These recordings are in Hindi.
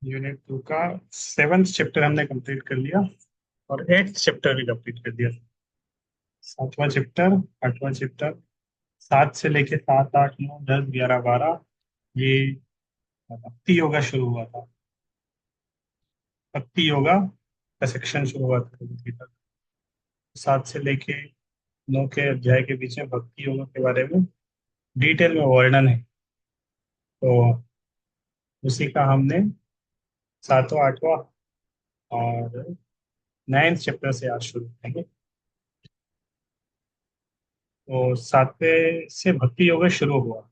यूनिट 2 का 7th चैप्टर हमने कंप्लीट कर लिया और 8th चैप्टर भी कंप्लीट कर दिया। 7वां चैप्टर, 8वां चैप्टर, 7 से लेके 7, 8, 9, 10, 11, 12, ये भक्ति योगा शुरू हुआ था। भक्ति योगा का सेक्शन शुरू हुआ था भगवद गीता का। 7 से लेके 9 के अध्याय के बीच में भक्ति योगा के बारे में डिटेल में वर्णन है। तो उसी का हमने 7वां, 8वां और 9th चैप्टर से आज शुरू करेंगे। तो 7वें से भक्ति योगा शुरू हुआ।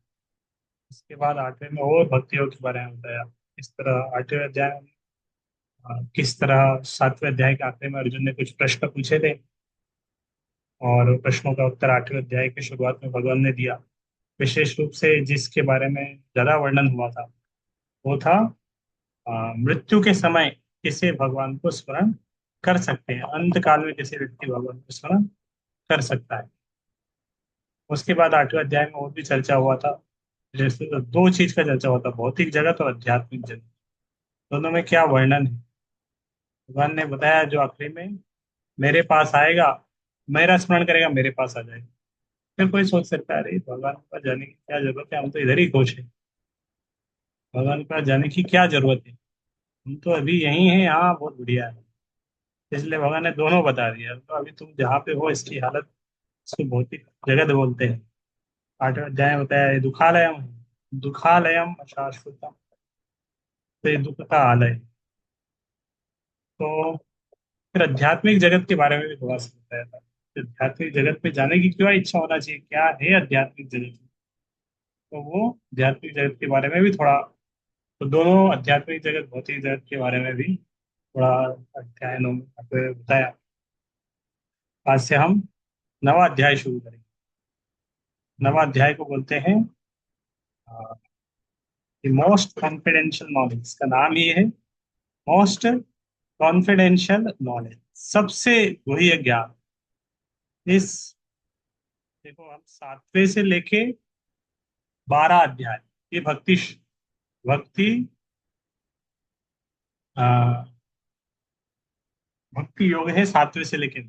इसके बाद 8वें में और भक्ति योग के बारे में बताया। इस तरह 8वें अध्याय में किस तरह 7वें अध्याय के आखिरी में अर्जुन ने कुछ प्रश्न पूछे थे और प्रश्नों का उत्तर 8वें अध्याय की शुरुआत में भगवान ने दिया। विशेष रूप से जिसके बारे में ज्यादा वर्णन हुआ था वो था मृत्यु के समय किसे भगवान को स्मरण कर सकते हैं, अंत काल में किसी व्यक्ति भगवान को स्मरण कर सकता है। उसके बाद 8वें अध्याय में और भी चर्चा हुआ था। जैसे तो दो चीज का चर्चा हुआ था, भौतिक जगत और आध्यात्मिक जगत। दोनों में क्या वर्णन है भगवान ने बताया, जो आखिरी में मेरे पास आएगा, मेरा स्मरण करेगा, मेरे पास आ जाएगा। फिर कोई सोच सकता है अरे भगवान के पास जाने की क्या जरूरत है, हम तो इधर ही खुश हैं, भगवान के पास जाने की क्या जरूरत है, हम तो अभी यही हैं, यहाँ बहुत बढ़िया है। इसलिए भगवान ने दोनों बता दिया। तो अभी तुम जहाँ पे हो इसकी हालत, इसको भौतिक जगत बोलते हैं। 8वें अध्याय में बताया ये दुखालयम है, दुखालयम शाश्वतम। तो ये दुख का आलय। तो फिर आध्यात्मिक जगत के बारे में भी थोड़ा सा बताया था। आध्यात्मिक जगत में जाने की क्यों इच्छा होना चाहिए, क्या है आध्यात्मिक जगत। तो वो आध्यात्मिक जगत के बारे में भी थोड़ा, तो दोनों आध्यात्मिक जगत भौतिक जगत के बारे में भी थोड़ा अध्ययनों में आपको बताया। आज से हम नवा अध्याय शुरू करेंगे। नवा अध्याय को बोलते हैं मोस्ट कॉन्फिडेंशियल नॉलेज। इसका नाम ही है मोस्ट कॉन्फिडेंशियल नॉलेज, सबसे वही ज्ञान। इस, देखो हम 7वें से लेके 12 अध्याय, ये भक्ति आ, भक्ति योग है 7वें से लेके।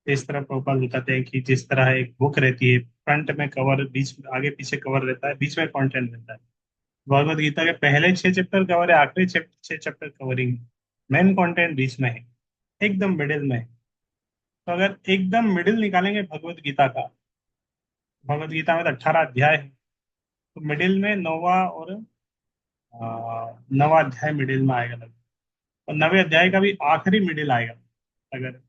इस तरह प्रभुपाद बताते हैं कि जिस तरह एक बुक रहती है, फ्रंट में कवर, बीच में आगे पीछे कवर रहता है, बीच में कंटेंट रहता है। भगवत गीता के पहले 6 चैप्टर कवर है, आखिरी 6 चैप्टर कवरिंग, मेन कंटेंट बीच में है, एकदम मिडिल में है। तो अगर एकदम मिडिल निकालेंगे भगवत गीता का, भगवत गीता में तो 18 अध्याय है, तो मिडिल में नौवा और नवा अध्याय मिडिल में आएगा लगभग। और 9वें अध्याय का भी आखिरी मिडिल आएगा। अगर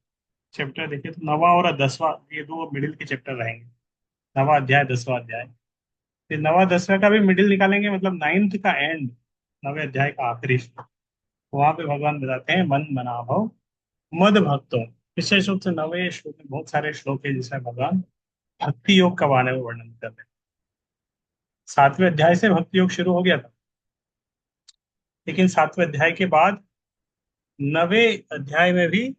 चैप्टर देखें तो 9वां और 10वां, ये दो मिडिल के चैप्टर रहेंगे। 9वां अध्याय, 10वां अध्याय। फिर 9वां 10वां का भी मिडिल निकालेंगे, मतलब 9th का एंड, 9वें अध्याय का आखिरी श्लोक। वहां पे भगवान बताते हैं मन मना भव मद भक्तों। विशेष रूप से 9वें श्लोक में बहुत सारे श्लोक है जिसमें भगवान भक्ति योग का बारे में वर्णन करते हैं। 7वें अध्याय से भक्ति योग शुरू हो गया था, लेकिन 7वें अध्याय के बाद 9वें अध्याय में भी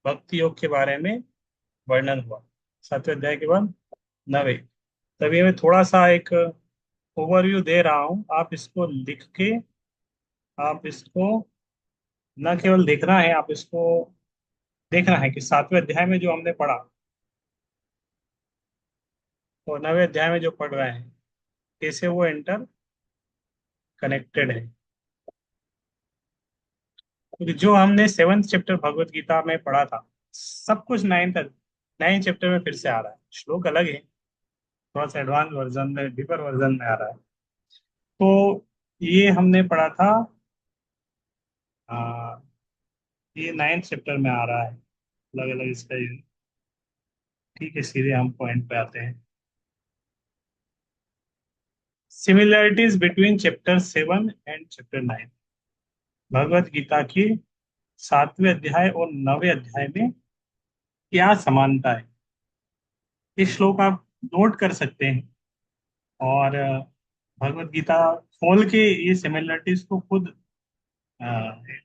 भक्ति योग के बारे में वर्णन हुआ। 7वें अध्याय के बाद 9वें, तभी मैं थोड़ा सा एक ओवरव्यू दे रहा हूँ। आप इसको लिख के, आप इसको न केवल देखना है, आप इसको देखना है कि 7वें अध्याय में जो हमने पढ़ा और 9वें अध्याय में जो पढ़ रहे हैं, कैसे वो इंटर कनेक्टेड है। क्योंकि जो हमने 7th चैप्टर भगवत गीता में पढ़ा था, सब कुछ 9th चैप्टर में फिर से आ रहा है। श्लोक अलग है, थोड़ा सा एडवांस वर्जन में, डीपर वर्जन में आ रहा है। तो ये हमने पढ़ा था, आ, ये 9th चैप्टर में आ रहा है, अलग अलग इसका ठीक है। सीधे हम पॉइंट पे आते हैं। Similarities between chapter 7 and chapter 9। Bhagavad Gita के 7वें अध्याय और 9वें अध्याय में क्या समानता है, ये श्लोक आप नोट कर सकते हैं। और भगवत गीता खोल के ये सिमिलरिटीज को खुद अ,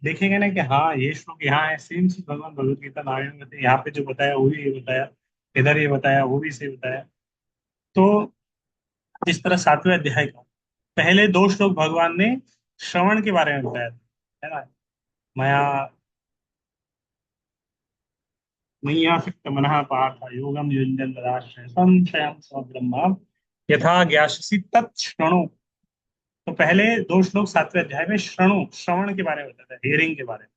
देखेंगे ना कि हाँ ये श्लोक यहाँ है, सेम चीज भगवान भगवत गीता नारायण में बताया, यहाँ पे जो बताया वो भी ये बताया, इधर ये बताया वो भी से बताया। तो इस तरह 7वें अध्याय का पहले 2 श्लोक भगवान ने श्रवण के बारे में बताया था, है ना। मया मय्यासक्त मनः पार्थ योगम युञ्जन तदाश्रय संशयं समग्रम यथा ज्ञास्यसि तत् शृणु। तो पहले दो श्लोक सातवें अध्याय में श्रवण के बारे में बताता है, हियरिंग के बारे में।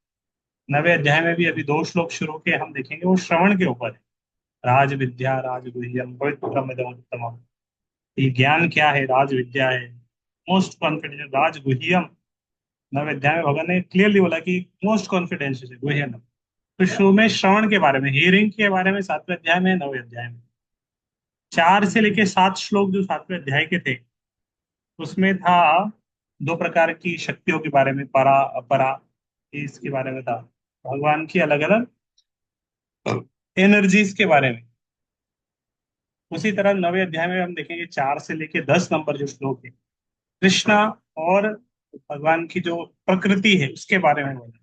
नवे अध्याय में भी अभी दो श्लोक शुरू के हम देखेंगे, वो श्रवण के ऊपर है। राज विद्या राज गुह्यम पवित्रमिदम उत्तमम। ये ज्ञान क्या है? राज विद्या है, मोस्ट कॉन्फिडेंशियल राज गुह्यम। नवे अध्याय में भगवान ने क्लियरली बोला कि मोस्ट कॉन्फिडेंशियल है गुह्यम। तो शुरू में श्रवण के बारे में, हियरिंग के बारे में सातवें अध्याय में, नवे अध्याय में। 4 से लेके 7 श्लोक जो सातवें अध्याय के थे, उसमें था दो प्रकार की शक्तियों के बारे में, परा अपरा, इसके बारे में था। भगवान की अलग अलग एनर्जीज के बारे में। उसी तरह नवे अध्याय में हम देखेंगे 4 से लेके 10 नंबर जो श्लोक है, कृष्णा और भगवान की जो प्रकृति है उसके बारे में बोला।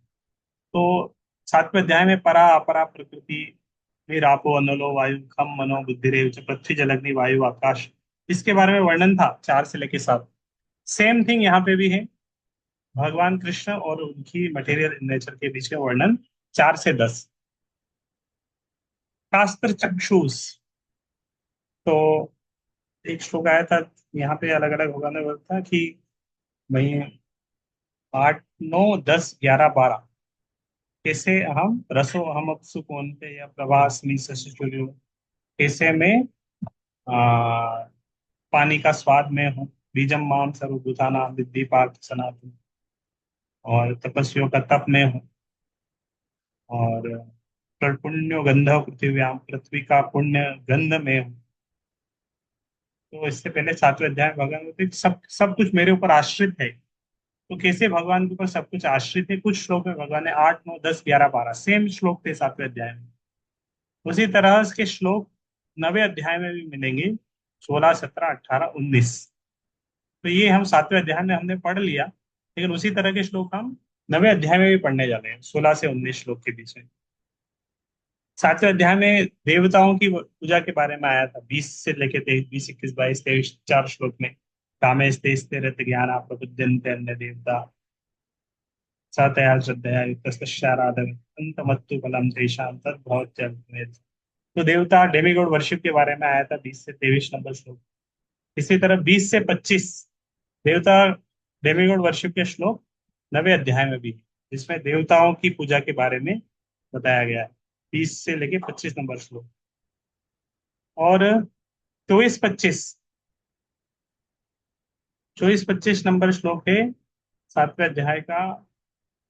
तो सातवें अध्याय में परा अपरा प्रकृति, फिर आपो अनलो वायु खम मनो बुद्धिरेव च पृथ्वी जल अग्नि वायु आकाश, इसके बारे में वर्णन था 4 से लेके 7। सेम थिंग यहाँ पे भी है, भगवान कृष्ण और उनकी मटेरियल नेचर के बीच का वर्णन 4 से 10। शास्त्र चक्षुष, तो एक श्लोक आया था यहाँ पे, अलग अलग भगवान ने बोला था कि भाई 8 9 10 11 12 कैसे हम रसो हम अपसु कौनते या प्रभास्मि शशिचुर्यो, कैसे मैं पानी का स्वाद में हूँ, बीजम माम सर्वभूतानां विद्धि पार्थ सनातन, और तपस्वियों का तप में हूँ, और पुण्यो गंध पृथ्व्याम, पृथ्वी का पुण्य गंध में हूँ। तो इससे पहले सातवें अध्याय में भगवान बोलते हैं, सब सब कुछ मेरे ऊपर आश्रित है। तो कैसे भगवान के ऊपर सब कुछ आश्रित है? कुछ श्लोक में भगवान ने 8 9 10 11 12 सेम श्लोक थे सातवें अध्याय में। उसी तरह के श्लोक नवे अध्याय में भी मिलेंगे, 16 17 18 19। तो ये हम सातवें अध्याय में हमने पढ़ लिया, लेकिन उसी तरह के श्लोक हम नवे अध्याय में भी पढ़ने जा रहे हैं, 16 से 19 श्लोक के बीच में। सातवें अध्याय में देवताओं की पूजा के बारे में आया था, 20 से लेके 23, 20 21 22 23 4 श्लोक में। कामेश तेस्ते रत ज्ञान प्रबुद्धन्ते अन्य देवता सतया श्रद्धया युक्तश्चाराधन अंतमत्तु फलम तेषां तद्भवत्यल्पमेधि। तो देवता डेमिगॉड वर्शिप के बारे में आया था, 20 से 23 नंबर श्लोक। इसी तरह 20 से 25 देवता डेमिगॉड वर्शिप के श्लोक नवे अध्याय में भी है, जिसमें देवताओं की पूजा के बारे में बताया गया है, 20 से लेके 25 नंबर श्लोक। और 24 25 24 25 नंबर श्लोक है सातवें अध्याय का,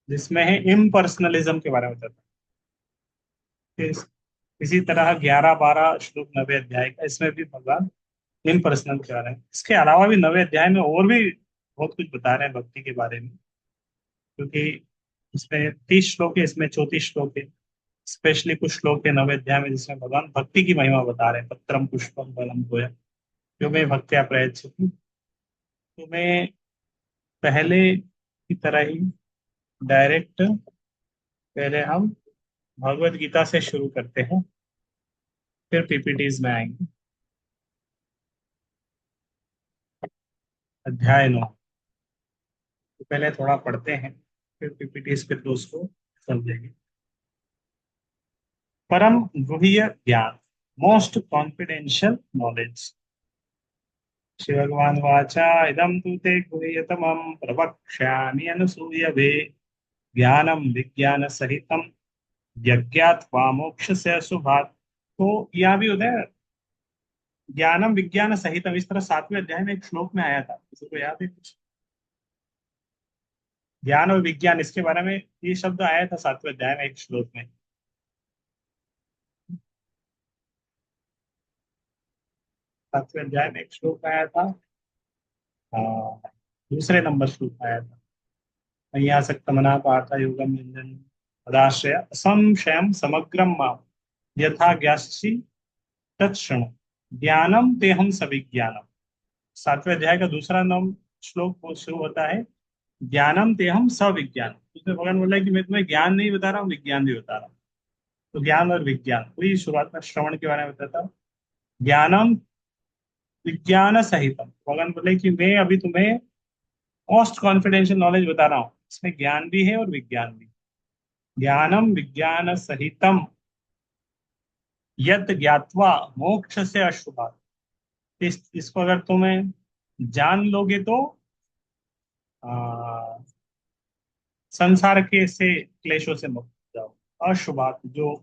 जिसमें है इम्पर्सनलिज्म के बारे में बताता है। इसी तरह 11 12 श्लोक नवे अध्याय का, इसमें भी भगवान इम्पर्सनल के बारे में। इसके अलावा भी नवे अध्याय में और भी बहुत कुछ बता रहे हैं भक्ति के बारे में, क्योंकि इसमें 30 श्लोक है, इसमें 34 श्लोक है। स्पेशली कुछ श्लोक है नवे अध्याय में जिसमें भगवान भक्ति की महिमा बता रहे हैं, पत्रम पुष्पम फलम तोयं जो मैं भक्त्या प्रयच्छति। तो मैं पहले की तरह ही डायरेक्ट, पहले हम भगवत गीता से शुरू करते हैं, फिर पीपीटीज में आएंगे। अध्याय 9, तो पहले थोड़ा पढ़ते हैं, फिर पीपीटीज, फिर दोस्तों समझेंगे। परम गुह्य ज्ञान, मोस्ट कॉन्फिडेंशियल नॉलेज। श्री भगवान वाचा इदम तु ते गुह्यतमं प्रवक्ष्यामि अनुसूयवे, ज्ञानम विज्ञान सहितम यज्ञात्वा मोक्ष से शुभात्। तो यहाँ भी होता है ज्ञानम विज्ञान सहितम, इस तरह सातवें अध्याय में एक श्लोक में आया था, किसी को याद है कुछ? ज्ञान और विज्ञान, इसके बारे में ये शब्द आया था सातवें अध्याय में एक श्लोक में। सातवें अध्याय में एक श्लोक आया था, दूसरे नंबर श्लोक आया था, मय्यासक्त मना पार्थ योगम युञ्जन तदाश्रय संशयम समग्रम माम यथा ज्ञास्यसि तत्क्षण ज्ञानम तेहम सविज्ञानम। सातवें अध्याय का दूसरा नाम श्लोक वो शुरू होता है, ज्ञानम तेहम सविज्ञान। उसमें भगवान बोला है कि मैं तुम्हें ज्ञान नहीं बता रहा हूँ, विज्ञान भी बता रहा हूँ। तो ज्ञान और विज्ञान, वही शुरुआत में श्रवण के बारे में बताता हूँ। ज्ञानम विज्ञान सहितम, भगवान बोले कि मैं अभी तुम्हें मोस्ट कॉन्फिडेंशियल नॉलेज बता रहा हूँ, इसमें ज्ञान भी है और विज्ञान भी। ज्ञानम विज्ञान सहितम यत ज्ञात्वा मोक्ष से अशुभात्। इसको अगर तुम्हें जान लोगे तो आ, संसार के से क्लेशों से मुक्त हो जाओ। अशुभात्, जो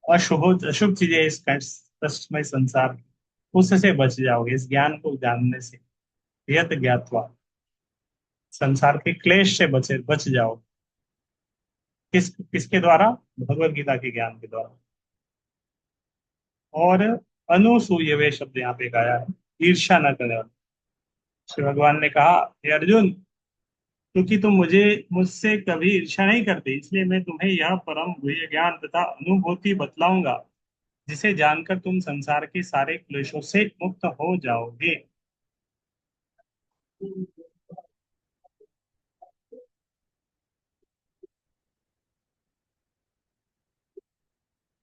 अशुभ अशुभ चीजें इस कष्टमय संसार, उससे बच जाओगे इस ज्ञान को जानने से। यत ज्ञात्वा, संसार के क्लेश से बच जाओ। किसके द्वारा? भगवत गीता के ज्ञान के द्वारा। और अनुसूयवे शब्द यहाँ पे गाया है, ईर्ष्या न करने वाला। श्री भगवान ने कहा, हे अर्जुन, क्योंकि तुम मुझसे कभी ईर्ष्या नहीं करते, इसलिए मैं तुम्हें यह परम गुह्य ज्ञान तथा अनुभूति बतलाऊंगा, जिसे जानकर तुम संसार के सारे क्लेशों से मुक्त हो जाओगे।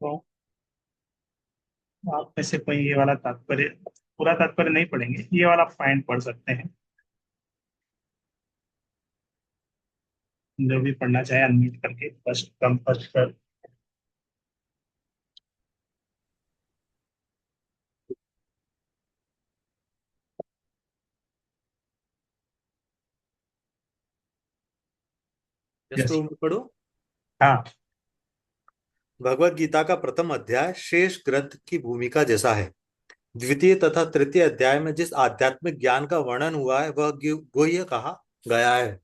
तो आप में से कोई ये वाला तात्पर्य, पूरा तात्पर्य नहीं पढ़ेंगे, ये वाला पॉइंट पढ़ सकते हैं। जो भी पढ़ना चाहे अनम्यूट करके फर्स्ट कम फर्स्ट कर। Yes yes. प्रभु, मैं पढ़ो। हाँ। भगवत गीता का प्रथम अध्याय शेष ग्रंथ की भूमिका जैसा है। द्वितीय तथा तृतीय अध्याय में जिस आध्यात्मिक ज्ञान का वर्णन हुआ है वह गुह्य कहा गया है।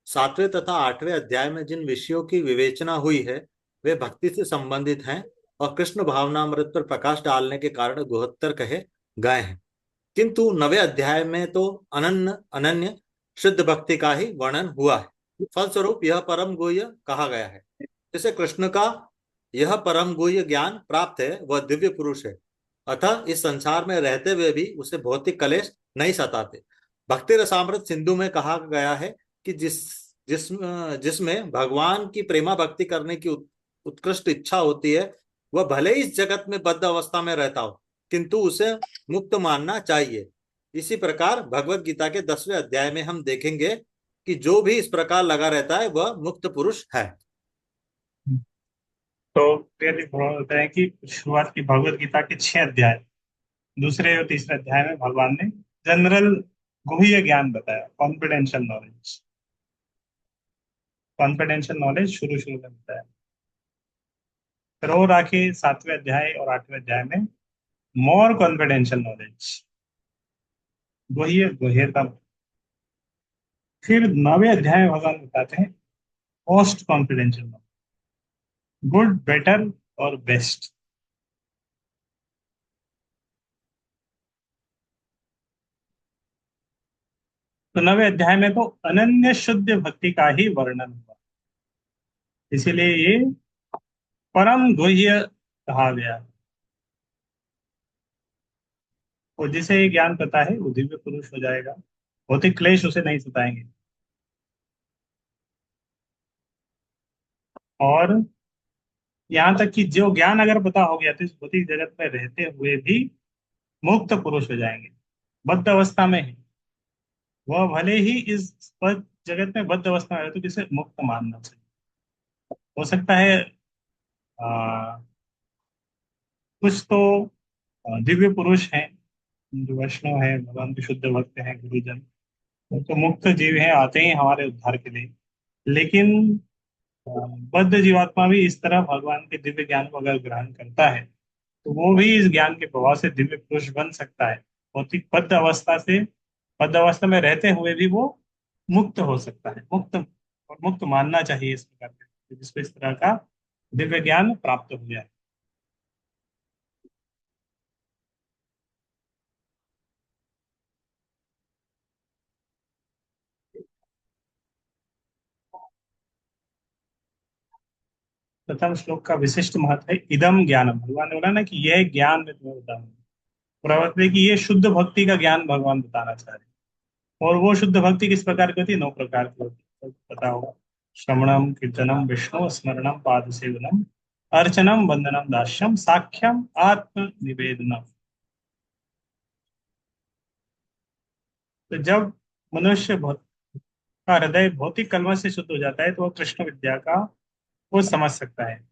सातवें तथा आठवें अध्याय में जिन विषयों की विवेचना हुई है वे भक्ति से संबंधित हैं और कृष्ण भावनामृत पर प्रकाश डालने के कारण गुहत्तर कहे गए हैं। किंतु नवे अध्याय में तो अनन्य अनन्य शुद्ध भक्ति का ही वर्णन हुआ है। फलस्वरूप यह परम गुह्य कहा गया है। जैसे कृष्ण का यह परम गुह्य ज्ञान प्राप्त है वह दिव्य पुरुष है, अतः इस संसार में रहते हुए भी उसे भौतिक कलेश नहीं सताते। भक्ति रसामृत सिंधु में कहा गया है कि जिस जिसमें भगवान की प्रेमा भक्ति करने की उत्कृष्ट इच्छा होती है वह भले ही इस जगत में बद्ध अवस्था में रहता हो किंतु उसे मुक्त मानना चाहिए। इसी प्रकार भगवत गीता के 10वें अध्याय में हम देखेंगे कि जो भी इस प्रकार लगा रहता है वह मुक्त पुरुष है। तो क्लियरली होता है कि शुरुआत की भगवत गीता के 6 अध्याय, दूसरे और तीसरे अध्याय में भगवान ने जनरल गुह्य ज्ञान बताया, कॉन्फिडेंशियल नॉलेज। कॉन्फिडेंशियल नॉलेज शुरू शुरू में बताया, फिर और आके 7वें अध्याय और 8वें अध्याय में मोर कॉन्फिडेंशियल नॉलेज, गुह्यतम। फिर 9वें अध्याय में भगवान बताते हैं most confidential knowledge, good better और बेस्ट। तो 9वें अध्याय में तो अनन्य शुद्ध भक्ति का ही वर्णन हुआ, इसीलिए ये परम गुह्य कहा गया। और जिसे ये ज्ञान पता है वो दिव्य पुरुष हो जाएगा, भौतिक क्लेश उसे नहीं सताएंगे। और यहाँ तक कि जो ज्ञान अगर पता हो गया तो इस भौतिक जगत में रहते हुए भी मुक्त पुरुष हो जाएंगे। बद्ध अवस्था में है वह, भले ही इस जगत में बद्ध अवस्था में रहे तो किसे मुक्त मानना चाहिए। हो सकता है आ, कुछ तो दिव्य पुरुष हैं जो वैष्णव है, भगवान के शुद्ध भक्त हैं, गुरुजन, वो तो मुक्त जीव हैं, आते हैं हमारे उद्धार के लिए। लेकिन अ, बद्ध जीवात्मा भी इस तरह भगवान के दिव्य ज्ञान को अगर ग्रहण करता है तो वो भी इस ज्ञान के प्रभाव से दिव्य पुरुष बन सकता है। भौतिक बद्ध अवस्था से, बद्ध अवस्था में रहते हुए भी वो मुक्त हो सकता है। मुक्त और मुक्त मानना चाहिए इस प्रकार के जिसको इस तरह का दिव्य ज्ञान प्राप्त हो जाए। प्रथम श्लोक का विशिष्ट महत्व है इदम ज्ञानम। भगवान ने बोला ना कि यह ज्ञान मैं तुम्हें बताऊंगा, प्रवृत्ति की ये शुद्ध भक्ति का ज्ञान भगवान बताना चाह रहे हैं। और वो शुद्ध भक्ति किस प्रकार की होती है? 9 प्रकार की होती है, तो पता होगा। श्रवणम कीर्तनम विष्णु स्मरणम पाद सेवनम अर्चनम वंदनम दास्यम साख्यम आत्म निवेदनम। तो जब मनुष्य का हृदय भौतिक कलमश से शुद्ध हो जाता है तो वह कृष्ण विद्या का वो समझ सकता है।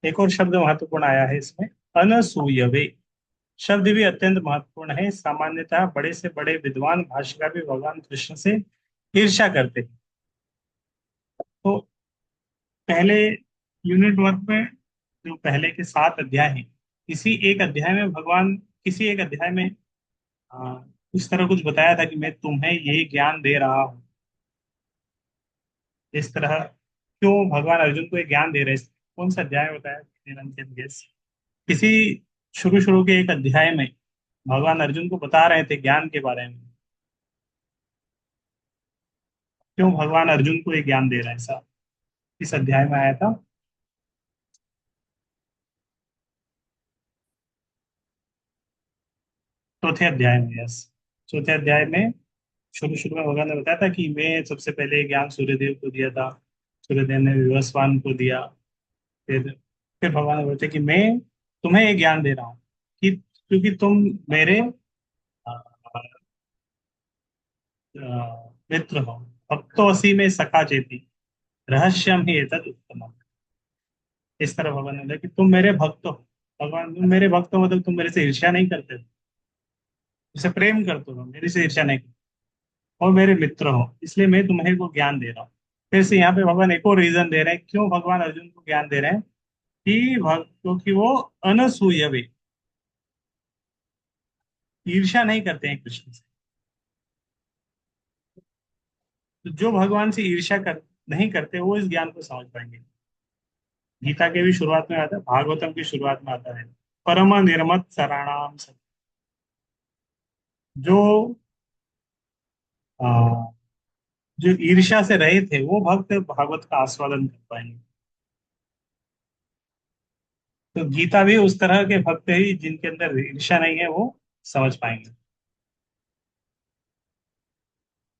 एक और शब्द महत्वपूर्ण आया है इसमें, अनसूयवे। शब्द भी अत्यंत महत्वपूर्ण है। सामान्यतः बड़े से बड़े विद्वान भाष्यकार भी भगवान कृष्ण से ईर्ष्या करते हैं। तो पहले यूनिट वर्क में जो पहले के 7 अध्याय हैं, इसी एक अध्याय में भगवान किसी एक अध्याय में आ, इस तरह कुछ बताया था कि मैं तुम्हें यही ज्ञान दे रहा हूँ। इस तरह क्यों भगवान अर्जुन को ये ज्ञान दे रहे हैं, कौन सा अध्याय बताया गेस? किसी शुरू शुरू के एक अध्याय में भगवान अर्जुन को बता रहे थे ज्ञान के बारे में। क्यों भगवान अर्जुन को ये ज्ञान दे रहे हैं, ऐसा इस अध्याय में आया था। चौथे अध्याय में, यस। चौथे अध्याय में शुरू शुरू में भगवान ने बताया था कि मैं सबसे पहले ज्ञान सूर्यदेव को दिया था, सूर्यदेव ने विवस्वान को दिया। फिर भगवान ने बोलते कि मैं तुम्हें ये ज्ञान दे रहा हूँ कि क्योंकि तुम मेरे अ, मित्र हो। भक्तोसी में सखा चेती, रहस्यम ही एतद उत्तम। इस तरह भगवान ने बोला कि तुम मेरे भक्त हो। भगवान, तुम मेरे भक्त हो मतलब तुम मेरे से ईर्ष्या नहीं करते, मुझसे प्रेम करते हो, मेरे से ईर्ष्या नहीं करते, और मेरे मित्र हो, इसलिए मैं तुम्हें वो ज्ञान दे रहा हूँ। फिर से यहाँ पे भगवान एक और रीजन दे रहे हैं क्यों भगवान अर्जुन को ज्ञान दे रहे हैं, कि क्योंकि वो अनसूयवे, ईर्ष्या नहीं करते हैं कृष्ण से। तो जो भगवान से ईर्ष्या कर नहीं करते वो इस ज्ञान को समझ पाएंगे। गीता के भी शुरुआत में आता है, भागवतम की शुरुआत में आता है, परम निर्मत सराणाम सत्य। जो आ, जो ईर्ष्या से रहे थे वो भक्त भागवत का आस्वादन कर पाएंगे। तो गीता भी उस तरह के भक्त ही जिनके अंदर ईर्ष्या नहीं है वो समझ पाएंगे।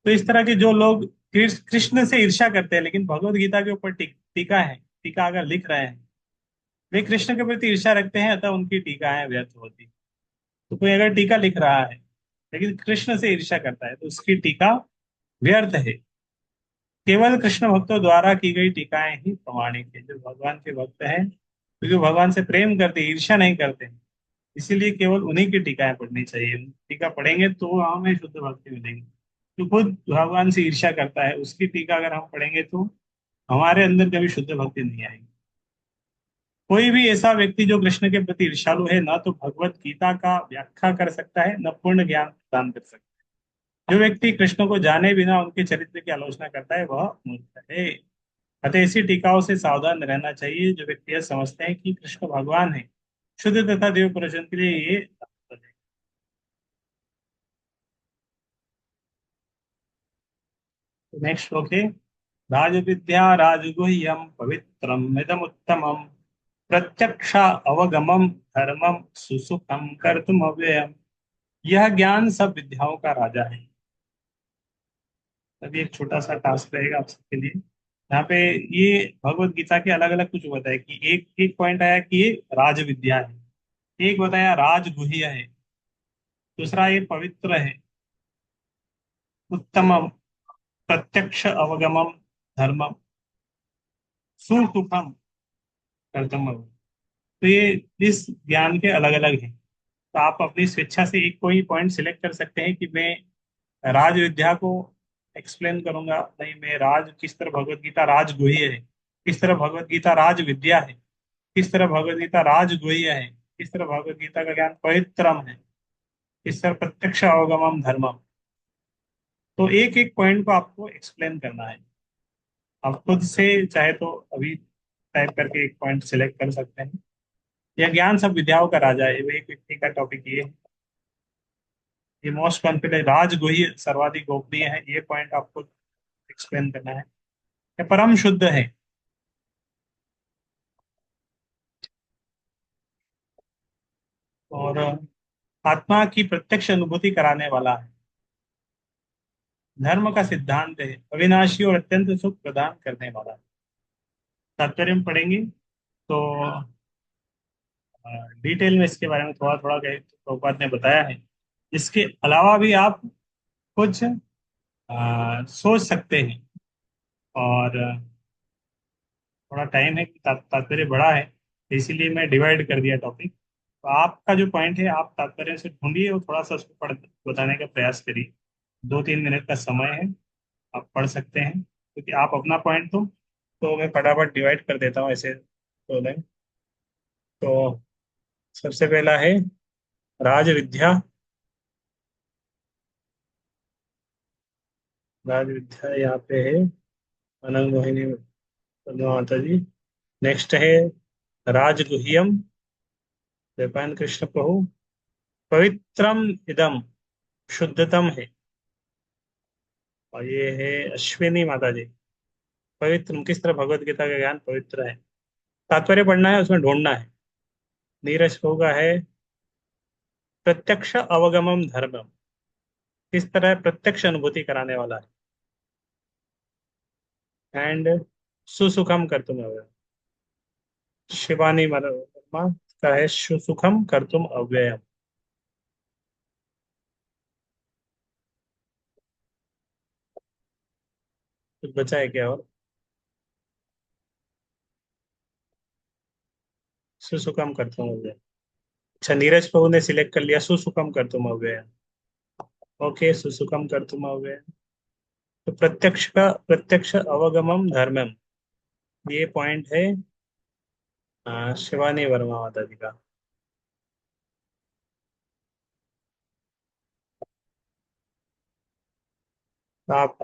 तो इस तरह के जो लोग कृष्ण से ईर्ष्या करते हैं लेकिन भगवत गीता के ऊपर टीका है, टीका अगर लिख रहे हैं, वे कृष्ण के प्रति ईर्ष्या रखते हैं, अतः उनकी टीकाएं व्यर्थ होती। तो कोई अगर टीका लिख रहा है लेकिन कृष्ण से ईर्ष्या करता है तो उसकी टीका व्यर्थ है। केवल कृष्ण भक्तों द्वारा की गई टीकाएं ही प्रमाणिक है। जो भगवान के भक्त हैं, क्योंकि भगवान से प्रेम करते, ईर्ष्या नहीं करते, इसीलिए केवल उन्हीं की टीकाएं पढ़नी चाहिए। टीका पढ़ेंगे तो हमें शुद्ध भक्ति मिलेगी। जो खुद भगवान से ईर्ष्या करता है उसकी टीका अगर हम पढ़ेंगे तो हमारे अंदर कभी शुद्ध भक्ति नहीं आएगी। कोई भी ऐसा व्यक्ति जो कृष्ण के प्रति ईर्ष्यालु है न तो भगवत गीता का व्याख्या कर सकता है न पूर्ण ज्ञान प्रदान कर सकता है। जो व्यक्ति कृष्ण को जाने बिना उनके चरित्र की आलोचना करता है वह मूर्ख है। अतः ऐसी टीकाओं से सावधान रहना चाहिए। जो व्यक्ति यह समझते हैं कि कृष्ण भगवान है, शुद्ध तथा देव पुरुषों के लिए ये लाभप्रद है। नेक्स्ट श्लोक है, राजविद्या राजगुह्यम पवित्रम इदमुत्तमम, प्रत्यक्ष अवगमम धर्मम सुसुखम कर्तुम अव्ययम। यह ज्ञान सब विद्याओं का राजा है। तभी एक छोटा सा टास्क रहेगा आप सबके लिए। यहाँ पे ये भगवत गीता के अलग अलग कुछ बताया कि एक एक पॉइंट आया कि ये राज विद्या है, एक बताया राजगुह्य है, दूसरा ये पवित्र है, उत्तमम, प्रत्यक्ष अवगमम, धर्मम, सुसुखम, कर्तव्य। तो ये इस ज्ञान के अलग अलग हैं। तो आप अपनी स्वेच्छा से एक कोई पॉइंट सिलेक्ट कर सकते हैं कि मैं राज विद्या को एक्सप्लेन करूंगा, नहीं मैं राज किस तरह भगवत गीता राजगुह्य है, किस तरह भगवत गीता राज विद्या है, किस तरह भगवत गीता राजगुह्य है, किस तरह भगवत गीता का ज्ञान पवित्रम है, किस तरह प्रत्यक्ष अवगमम धर्मम। तो एक एक पॉइंट को आपको एक्सप्लेन करना है। आप खुद से चाहे तो अभी टाइप करके एक पॉइंट सिलेक्ट कर सकते हैं। यह ज्ञान सब विद्याओं का राजा है, वो एक व्यक्ति का टॉपिक ये है। ये मोस्ट कॉन्फिडेंट राजगुह्य सर्वाधिक गोपनीय है, ये पॉइंट आपको एक्सप्लेन करना है। ये परम शुद्ध है और आत्मा की प्रत्यक्ष अनुभूति कराने वाला है, धर्म का सिद्धांत है, अविनाशी और अत्यंत सुख प्रदान करने वाला है। तात्पर्य में पढ़ेंगे तो डिटेल में इसके बारे में थोड़ा थोड़ा प्रभुपाद ने बताया है। इसके अलावा भी आप कुछ सोच सकते हैं। और थोड़ा टाइम है कि तात्पर्य बड़ा है, तो इसीलिए मैं डिवाइड कर दिया टॉपिक। तो आपका जो पॉइंट है आप तात्पर्य से ढूंढिए और थोड़ा सा उसको पढ़ बताने का प्रयास करिए। 2-3 मिनट का समय है, आप पढ़ सकते हैं, क्योंकि आप अपना पॉइंट तो मैं फटाफट डिवाइड कर देता हूँ ऐसे। तो सबसे पहला है राज विद्या। राज विद्या यहाँ पे है, अनंग मोहिनी पद्मा माता जी। नेक्स्ट है राजगुह्यम, वेपायन कृष्ण प्रभु। पवित्रम इदम, शुद्धतम है। और ये है अश्विनी माता जी। पवित्र, किस तरह भगवत गीता का ज्ञान पवित्र है, तात्पर्य पढ़ना है, उसमें ढूंढना है। नीरज प्रभु का है प्रत्यक्ष अवगमम धर्मम, किस तरह प्रत्यक्ष अनुभूति कराने वाला है। एंड सुसुखम कर्तुम अव्ययम, शिवानी वर्मा का है सुसुखम कर्तुम अव्ययम। कुछ बचा है क्या और? सुसुखम कर्तुम अव्ययम। अच्छा, नीरज प्रभु ने सिलेक्ट कर लिया सुसुखम कर्तुम अव्ययम। ओके, सुसुखम कर्तुम अव्ययम। तो प्रत्यक्ष अवगमम धर्मम, ये पॉइंट है शिवानी वर्मा माता जी का। आप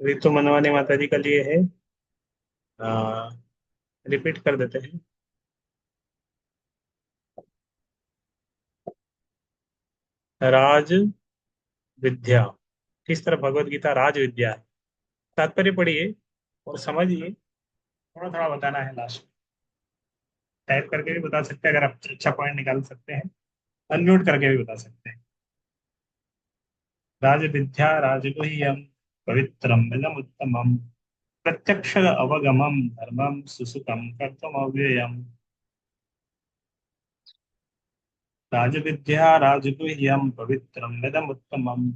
रितु मनवानी माता जी का लिए है, रिपीट कर देते हैं। राज विद्या, किस तरह भगवत गीता राज विद्या है, तात्पर्य पढ़िए और समझिए। थोड़ा थोड़ा बताना है लास्ट। टाइप करके भी बता सकते हैं, अगर आप अच्छा पॉइंट निकाल सकते हैं। अनम्यूट करके भी बता सकते हैं। राज विद्या राजगुह्यम, पवित्रम मिदम उत्तमम, प्रत्यक्ष अवगमम धर्मम सुसुखम कर्तुम अव्ययम। राजविद्या राजगुह्यम पवित्रम मिदम उत्तमम,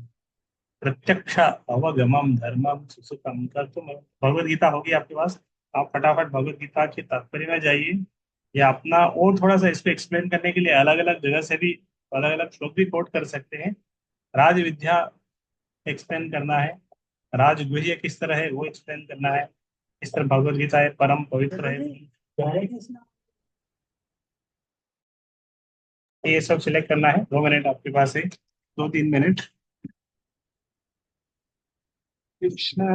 प्रत्यक्ष अवगमम धर्मम सुसुखम कर्तुम। भगवत गीता होगी आपके पास, आप फटाफट भगवत गीता के तात्पर्य में जाइए, या अपना और थोड़ा सा इसको एक्सप्लेन करने के लिए अलग अलग जगह से भी अलग अलग श्लोक भी कोट कर सकते हैं। राज विद्या एक्सप्लेन करना है, राजगुह्य किस तरह है वो एक्सप्लेन करना है, इस तरह भगवत गीता है परम पवित्र है, ये सब सिलेक्ट करना है। 2 मिनट आपके पास है, 2-3 मिनट। कृष्णा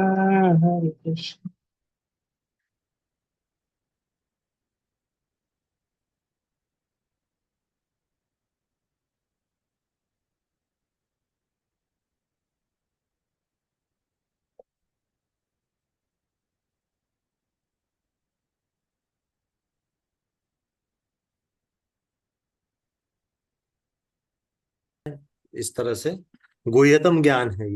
हरे कृष्ण। इस तरह से गुह्यतम ज्ञान है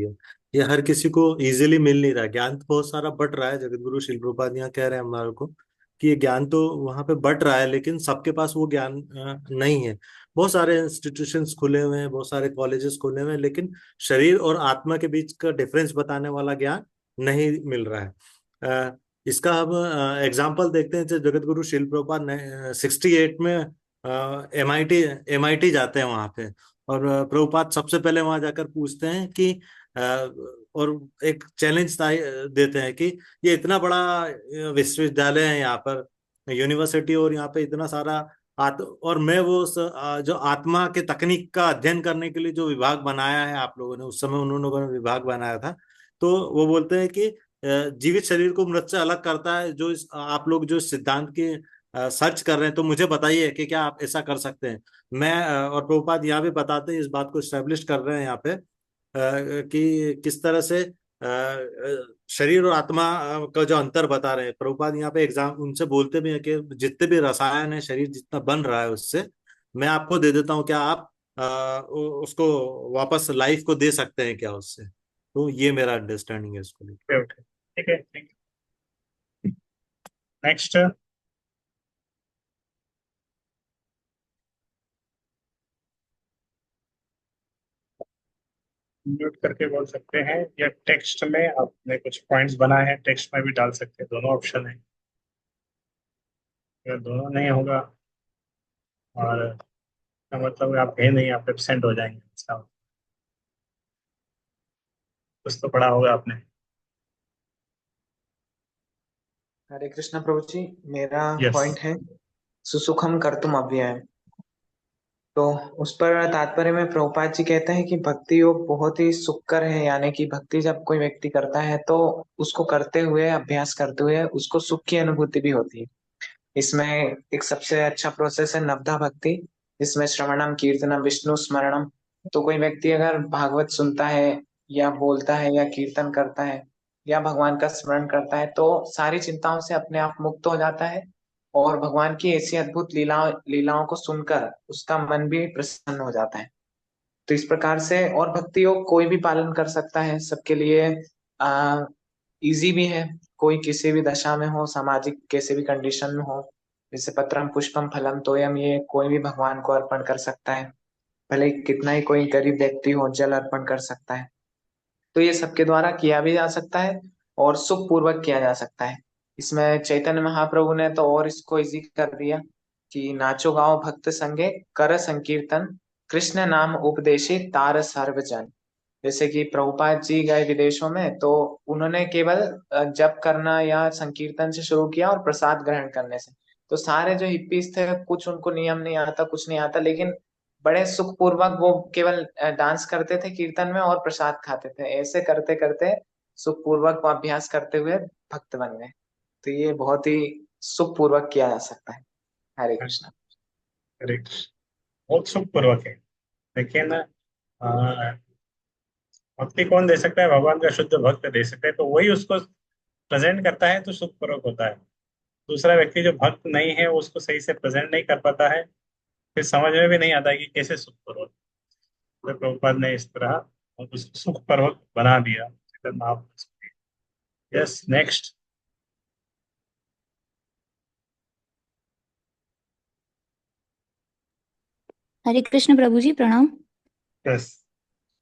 ये हर किसी को इजीली मिल नहीं रहा। ज्ञान तो बहुत सारा बट रहा है, जगत गुरु शिल प्रभुपाद यहाँ कह रहे हैं हमारे को कि ये ज्ञान तो वहां पे बट रहा है, लेकिन सबके पास वो ज्ञान नहीं है। बहुत सारे इंस्टीट्यूशंस खुले हुए हैं, बहुत सारे कॉलेजेस खुले हुए हैं, लेकिन शरीर और आत्मा के बीच का डिफरेंस बताने वाला ज्ञान नहीं मिल रहा है। इसका हम एग्जाम्पल देखते हैं। जब जगत गुरु शिल प्रभुपाद ने 68 में एमआईटी जाते हैं वहां पे, और प्रभुपाद सबसे पहले वहां जाकर पूछते हैं कि अ, और एक चैलेंज देते हैं कि ये इतना बड़ा विश्वविद्यालय है यहाँ पर, यूनिवर्सिटी, और यहाँ पे इतना सारा और मैं वो जो आत्मा के तकनीक का अध्ययन करने के लिए जो विभाग बनाया है आप लोगों ने, उस समय उन लोगों ने विभाग बनाया था। तो वो बोलते हैं कि जीवित शरीर को मृत से अलग करता है जो आप लोग जो सिद्धांत की सर्च कर रहे हैं, तो मुझे बताइए कि क्या आप ऐसा कर सकते हैं। मैं और प्रभुपाद यहाँ भी बताते हैं, इस बात को स्टैब्लिश कर रहे हैं यहाँ पे कि किस तरह से शरीर और आत्मा का जो अंतर बता रहे हैं। प्रभुपाद यहाँ पे एग्जाम उनसे बोलते भी हैं कि जितने भी रसायन है, शरीर जितना बन रहा है उससे मैं आपको दे देता हूँ, क्या आप उसको वापस लाइफ को दे सकते हैं क्या उससे। तो ये मेरा अंडरस्टैंडिंग है इसको लेकर। ओके, ठीक है, थैंक यू। नेक्स्ट। म्यूट करके बोल सकते हैं, या टेक्स्ट में आपने कुछ पॉइंट्स बनाए हैं टेक्स्ट में भी डाल सकते हैं, दोनों ऑप्शन है। अगर दोनों नहीं होगा और का मतलब आप है नहीं, आप एब्सेंट हो जाएंगे इसका। कुछ तो पढ़ा होगा आपने। हरे कृष्ण प्रभु जी। मेरा यस। पॉइंट है सुसुखम कर्तुम अव्ययम। तो उस पर तात्पर्य में प्रभुपाद जी कहते हैं कि भक्ति योग बहुत ही सुखकर है, यानी कि भक्ति जब कोई व्यक्ति करता है तो उसको करते हुए, अभ्यास करते हुए उसको सुख की अनुभूति भी होती है। इसमें एक सबसे अच्छा प्रोसेस है नवधा भक्ति, जिसमें श्रवणम कीर्तनम विष्णु स्मरणम। तो कोई व्यक्ति अगर भागवत सुनता है या बोलता है या कीर्तन करता है या भगवान का स्मरण करता है तो सारी चिंताओं से अपने आप मुक्त हो जाता है, और भगवान की ऐसी अद्भुत लीलाओं लीलाओं को सुनकर उसका मन भी प्रसन्न हो जाता है। तो इस प्रकार से, और भक्ति योग कोई भी पालन कर सकता है, सबके लिए आ इजी भी है। कोई किसी भी दशा में हो, सामाजिक कैसे भी कंडीशन में हो, जैसे पत्रम पुष्पम फलम तोयम, ये कोई भी भगवान को अर्पण कर सकता है। भले ही कितना ही कोई गरीब व्यक्ति हो, जल अर्पण कर सकता है। तो ये सबके द्वारा किया भी जा सकता है और सुख पूर्वक किया जा सकता है। इसमें चैतन्य महाप्रभु ने तो और इसको इजी कर दिया कि नाचो गाओ भक्त संगे, कर संकीर्तन, कृष्ण नाम उपदेशी तार सर्वजन। जैसे कि प्रभुपाद जी गए विदेशों में तो उन्होंने केवल जप करना या संकीर्तन से शुरू किया और प्रसाद ग्रहण करने से। तो सारे जो हिप्पीज थे, कुछ उनको नियम नहीं आता, कुछ नहीं आता, लेकिन बड़े सुख पूर्वक वो केवल डांस करते थे कीर्तन में और प्रसाद खाते थे। ऐसे करते करते सुख पूर्वक वो अभ्यास करते हुए भक्त बन गए। तो ये बहुत ही सुख पूर्वक किया जा सकता है। हरे कृष्ण। करेक्ट। बहुत सुखपूर्वक है। लेकिन भक्ति कौन दे सकता है? भगवान का शुद्ध भक्त दे सकता है, तो वही उसको प्रेजेंट करता है तो सुखपूर्वक होता है। दूसरा व्यक्ति जो भक्त नहीं है वो उसको सही से प्रेजेंट नहीं कर पाता है, फिर समझ में भी नहीं आता है कि कैसे सुखपूर्वक। तो प्रभुपाद ने इस तरह उसको सुखपूर्वक बना दिया। Yes, next. हरे कृष्ण प्रभु जी, प्रणाम। यस।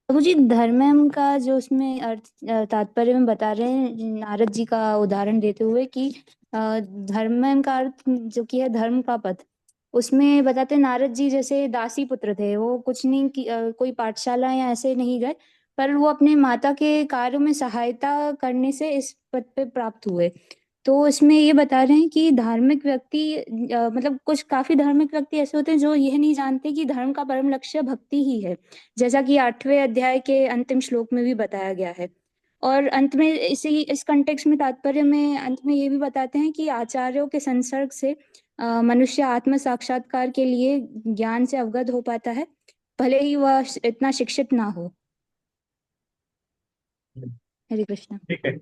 प्रभु जी, धर्मम का जो उसमें अर्थ तात्पर्य में बता रहे हैं नारद जी का उदाहरण देते हुए कि धर्मम का अर्थ जो कि है धर्म का पथ, उसमें बताते हैं नारद जी जैसे दासी पुत्र थे, वो कुछ नहीं कोई पाठशाला या ऐसे नहीं गए, पर वो अपने माता के कार्यों में सहायता करने से इस पद पे प्राप्त हुए। तो इसमें ये बता रहे हैं कि धार्मिक व्यक्ति मतलब कुछ काफी धार्मिक व्यक्ति ऐसे होते हैं जो यह नहीं जानते कि धर्म का परम लक्ष्य भक्ति ही है, जैसा कि 8वें अध्याय के अंतिम श्लोक में भी बताया गया है। और अंत में इस कंटेक्स्ट में तात्पर्य में अंत में ये भी बताते हैं कि आचार्यों के संसर्ग से मनुष्य आत्म साक्षात्कार के लिए ज्ञान से अवगत हो पाता है, भले ही वह इतना शिक्षित ना हो। हरे कृष्ण। ठीक है।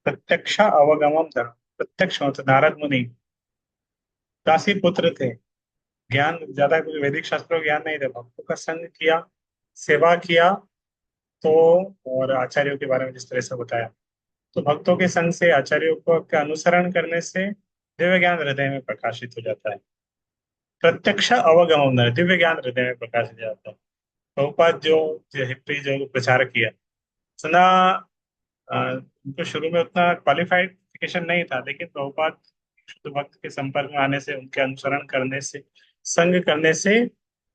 प्रत्यक्ष अवगमम धर्म। प्रत्यक्ष मतलब नारद मुनि दासी पुत्र थे, ज्ञान ज्यादा कुछ वैदिक शास्त्रों का ज्ञान नहीं था, भक्तों का संग किया, सेवा किया। तो और आचार्यों के बारे में जिस तरह से बताया, तो भक्तों के संग से, आचार्यों को का अनुसरण करने से दिव्य ज्ञान हृदय में प्रकाशित हो जाता है। प्रत्यक्ष अवगमन नर, दिव्य ज्ञान हृदय में प्रकाशित हो जाता है। प्रभुपाद जो हिप्पी जो प्रचार किया, सुना, उनको शुरू में उतना क्वालिफिकेशन नहीं था, लेकिन प्रभुपाद शुद्ध भक्त के संपर्क में आने से, उनके अनुसरण करने से, संग करने से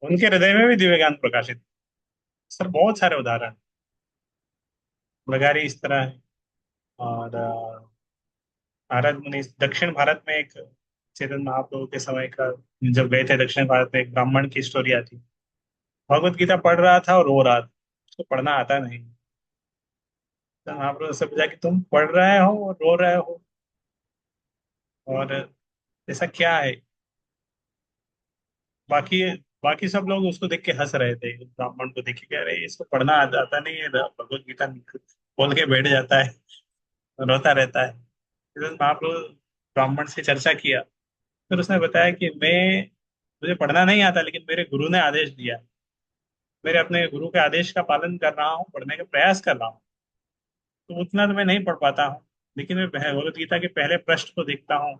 उनके हृदय में भी दिव्य ज्ञान प्रकाशित। सर बहुत सारे उदाहरण, लगारी इस तरह है। और भारत मुनि दक्षिण भारत में एक चेतन महाप्रभु के समय का, जब गए थे दक्षिण भारत में, एक ब्राह्मण की स्टोरी आती। भगवत गीता पढ़ रहा था और रो रहा था, उसको पढ़ना आता नहीं। तो महाप्रभु से पूछा कि तुम पढ़ रहे हो और रो रहे हो, और ऐसा क्या है? बाकी बाकी सब लोग उसको देख के हंस रहे थे, ब्राह्मण को देख के कह रहे इसको पढ़ना आता नहीं है, भगवत गीता खोल के बैठ जाता है, रोता रहता है। फिर महाप्रभु ब्राह्मण से चर्चा किया, फिर उसने बताया कि मुझे पढ़ना नहीं आता, लेकिन मेरे गुरु ने आदेश दिया, मेरे अपने गुरु के आदेश का पालन कर रहा हूँ, पढ़ने का प्रयास कर रहा हूँ। तो उतना तो मैं नहीं पढ़ पाता हूँ, लेकिन मैं भगवत गीता के पहले पृष्ठ को देखता हूँ,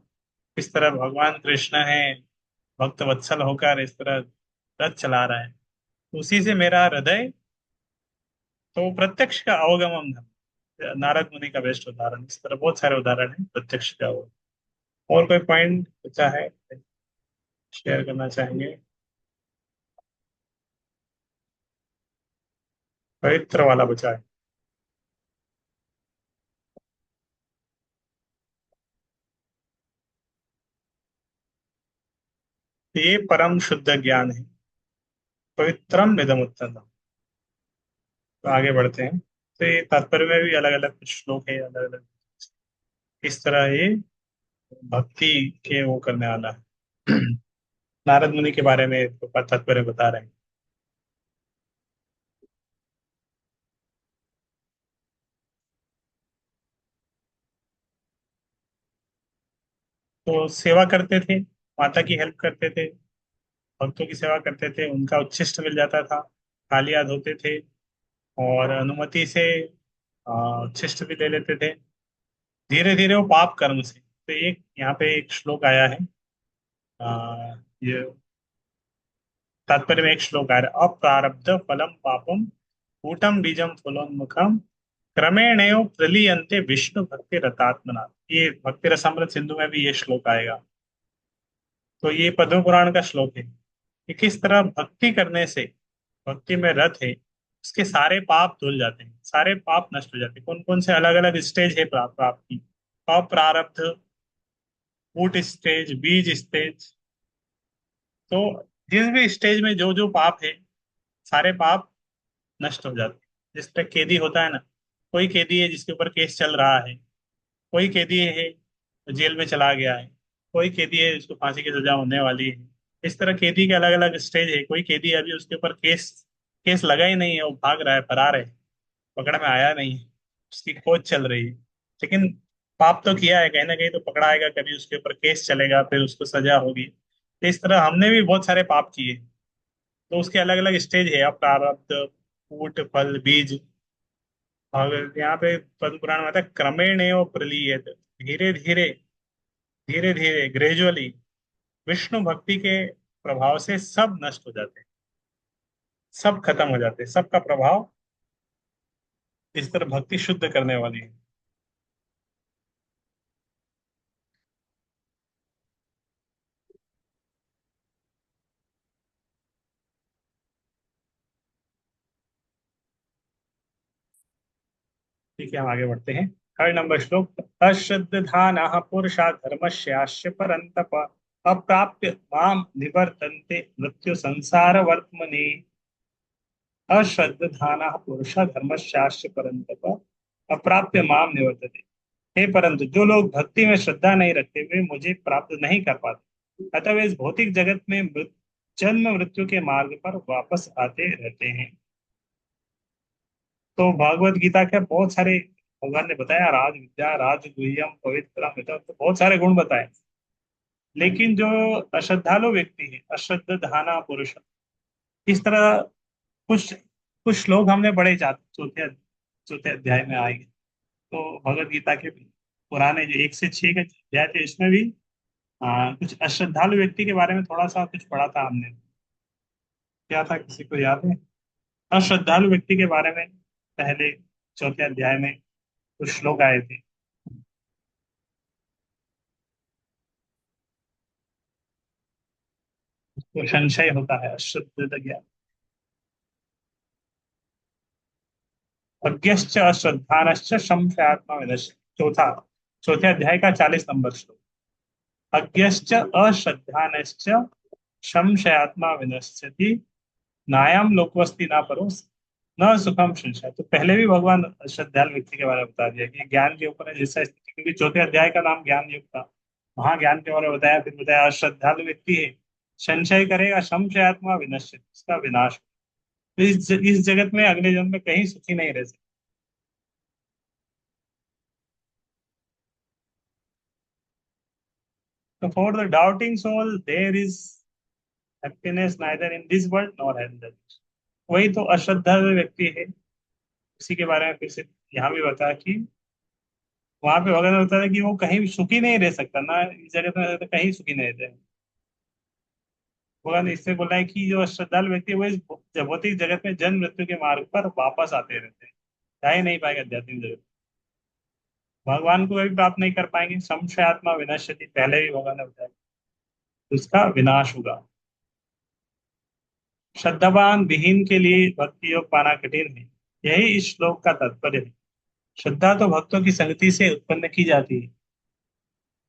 इस तरह भगवान कृष्ण है भक्त वत्सल होकर इस तरह रथ चला रहा है, तो उसी से मेरा हृदय, तो प्रत्यक्ष का अवगमन धर्म, नारद मुनि का बेस्ट उदाहरण। इस तरह बहुत सारे उदाहरण हैं प्रत्यक्ष का। और कोई पॉइंट बचा है शेयर करना चाहेंगे? पवित्र वाला बचा है। ये परम शुद्ध ज्ञान है, पवित्रम निदमुत्तम। तो आगे बढ़ते हैं। तो ये तात्पर्य में भी अलग अलग कुछ श्लोक है, अलग अलग इस तरह ये भक्ति के वो करने वाला है। नारद मुनि के बारे में तो तात्पर्य बता रहे हैं। तो सेवा करते थे, माता की हेल्प करते थे, भक्तों की सेवा करते थे, उनका उच्छिष्ट मिल जाता था, खाली हाथ होते थे, और अनुमति से उच्छिष्ट भी ले लेते थे। धीरे धीरे वो पाप कर्म से, तो एक यहाँ पे एक श्लोक आया है, ये तात्पर्य में एक श्लोक आया है, अप्रारब्ध फलम पापम कूटम बीजम फलोन्मुखम क्रमेणेव प्रलीयन्ते विष्णु भक्ति रतात्मना। ये भक्ति रसामृत सिंधु में भी ये श्लोक आएगा। तो ये पद्म पुराण का श्लोक है कि किस तरह भक्ति करने से, भक्ति में रत है, उसके सारे पाप धुल जाते हैं, सारे पाप नष्ट हो जाते हैं। कौन कौन से अलग अलग स्टेज है पाप की? अप्रारब्ध, कूट स्टेज, बीज स्टेज। तो जिस भी स्टेज में जो जो पाप है, सारे पाप नष्ट हो जाते हैं। जिस तरह कैदी होता है ना, कोई कैदी है जिसके ऊपर केस चल रहा है, कोई कैदी है जेल में चला गया है, कोई कैदी है जिसको फांसी की सजा होने वाली है। इस तरह कैदी के अलग अलग स्टेज है। कोई कैदी अभी उसके ऊपर केस केस लगा ही नहीं है, वो भाग रहा है, फरार है, पकड़ में आया नहीं है, उसकी खोज चल रही है, लेकिन पाप तो किया है, कहीं ना कहीं तो पकड़ा आएगा, कभी उसके ऊपर केस चलेगा, फिर उसको सजा होगी। तो इस तरह हमने भी बहुत सारे पाप किए, तो उसके अलग अलग स्टेज है, अब प्रारब्ध, कूट, फल, बीज। और यहाँ पे पद्म पुराण में आता है क्रमेण एव प्रलीयत, धीरे धीरे, धीरे धीरे, ग्रेजुअली विष्णु भक्ति के प्रभाव से सब नष्ट हो जाते हैं, सब खत्म हो जाते हैं, सबका प्रभाव। इस तरह भक्ति शुद्ध करने वाली है। ठीक है, हम आगे बढ़ते हैं। 3 नंबर श्लोक, अश्रद्धान पुरुषा धर्मस्यास्य परंतप अप्राप्य माम निवर्तन्ते मृत्यु संसार वर्त्मनि। अश्रद्धान पुरुषा धर्मस्यास्य परंतप अप्राप्य माम निवर्तते। हे परंतु जो लोग भक्ति में श्रद्धा नहीं रखते, वे मुझे प्राप्त नहीं कर पाते, अतः वे इस भौतिक जगत में जन्म मृत्यु के मार्ग पर वापस आते रहते हैं। तो भागवत गीता के बहुत सारे भगवान ने बताया, राज विद्या, राज गुह्यम, पवित्र, तो बहुत सारे गुण बताए। लेकिन जो अश्रद्धालु व्यक्ति है, अश्रद्ध धाना पुरुष, इस तरह कुछ कुछ श्लोक हमने पढ़े, चौथे चौथे अध्याय में आएंगे। तो भगवत गीता के पुराने जो 1 से 6 के अध्याय थे, इसमें भी कुछ अश्रद्धालु व्यक्ति के बारे में थोड़ा सा कुछ पढ़ा था हमने। क्या था, किसी को याद है? अश्रद्धालु व्यक्ति के बारे में पहले चौथे अध्याय में कुछ श्लोक आए थे। तो संशय होता है, अश्रद्ध ज्ञान। अज्ञश्च अश्रद्धानश्च संशयात्मा विनश्य। चौथा, चौथे अध्याय का 40 नंबर श्लोक, अज्ञश्च अश्रद्धानश्च संशयात्मा विनश्यति नायम लोकवस्ति ना परो न सुखम संशय। तो पहले भी भगवान श्रद्धालु व्यक्ति के बारे में बता दिया कि ज्ञान के ऊपर है जैसा स्थिति, क्योंकि चौथे अध्याय का नाम ज्ञान युग था, वहां ज्ञान के बारे में बताया। फिर बताया अश्रद्धालु व्यक्ति है, संशय करेगा, संशयात्मा विनश्य, इसका विनाश। तो इस जगत में अगले जन्म में कहीं सुखी नहीं रह सकते। तो for the doubting soul there is happiness neither in this world nor in that. वही तो अश्रद्धालु व्यक्ति है, उसी के बारे में फिर से यहाँ भी बताया कि वहां पे भगवान ने बताया कि वो कहीं भी सुखी नहीं रह सकता, ना इस जगत में रहता, कहीं सुखी नहीं रहते। भगवान ने इससे बोला है कि जो श्रद्धालु व्यक्ति है, वो इस भौतिक जगत में जन्म मृत्यु के मार्ग पर वापस आते रहते हैं, जा ही नहीं पाएगा आध्यात्मिक जगत। भगवान को कभी प्राप्त नहीं कर पाएंगे। संशयात्मा विनश्यति, पहले भी भगवान ने बताया, उसका विनाश होगा। श्रद्धावान विहीन के लिए भक्ति योग पाना कठिन है, यही इस श्लोक का तात्पर्य है। श्रद्धा तो भक्तों की संगति से उत्पन्न की जाती है।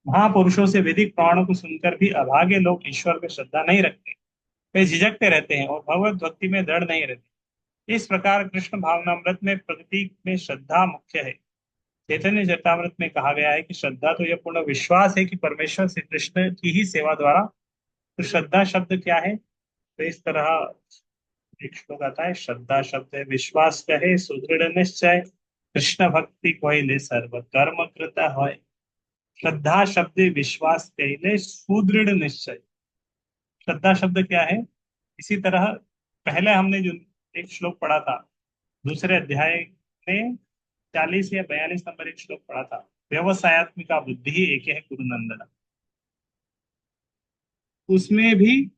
महापुरुषों से वैदिक पुराणों को सुनकर भी अभागे लोग ईश्वर में श्रद्धा नहीं रखते, वे झिझकते रहते हैं और भगवत भक्ति में दृढ़ नहीं रहते। इस प्रकार कृष्ण भावनामृत में प्रगति में श्रद्धा मुख्य है। चैतन्य चरितामृत में कहा गया है कि श्रद्धा तो यह पूर्ण विश्वास है कि परमेश्वर श्री कृष्ण की ही सेवा द्वारा। तो श्रद्धा शब्द क्या है? तो इस तरह एक श्लोक आता है, श्रद्धा शब्द है विश्वास कहे सुदृढ़ निश्चय, कृष्ण भक्ति कोइले सर्व कर्म कृत है। श्रद्धा शब्द विश्वास कहले सुदृढ़ निश्चय। श्रद्धा शब्द क्या है? इसी तरह पहले हमने जो एक श्लोक पढ़ा था, दूसरे अध्याय में 40 या 42 नंबर एक श्लोक पढ़ा था, व्यवसायत्मिका बुद्धि ही एक है गुरु नंदन। उसमें भी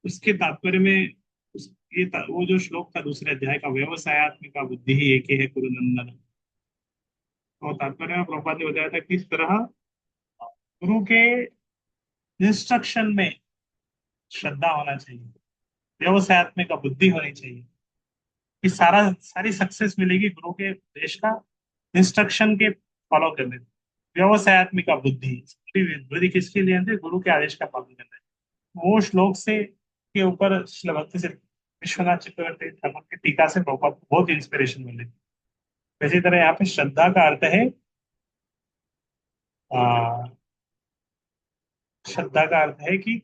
उसके तात्पर्य में वो जो श्लोक था दूसरे अध्याय का, व्यवसायत्मिका बुद्धि ही एक है गुरु नंदन, और तात्पर्य में प्रभुपाद ने बताया था किस तरह गुरु के इंस्ट्रक्शन में श्रद्धा होना चाहिए, व्यवसायत्मिका बुद्धि होनी चाहिए, कि सारी सक्सेस मिलेगी गुरु के उपदेश का इंस्ट्रक्शन के फॉलो करने से। व्यवसायत्मिका बुद्धि, बुद्धि किसके लिए है? गुरु के आदेश का पालन करना है। वो श्लोक से के ऊपर श्रील भक्ति से विश्वनाथ चक्रवर्ती ठाकुर की टीका से प्रभुपाद को बहुत इंस्पिरेशन मिली। इसी तरह यहाँ पे श्रद्धा का अर्थ है आ, श्रद्धा का अर्थ है कि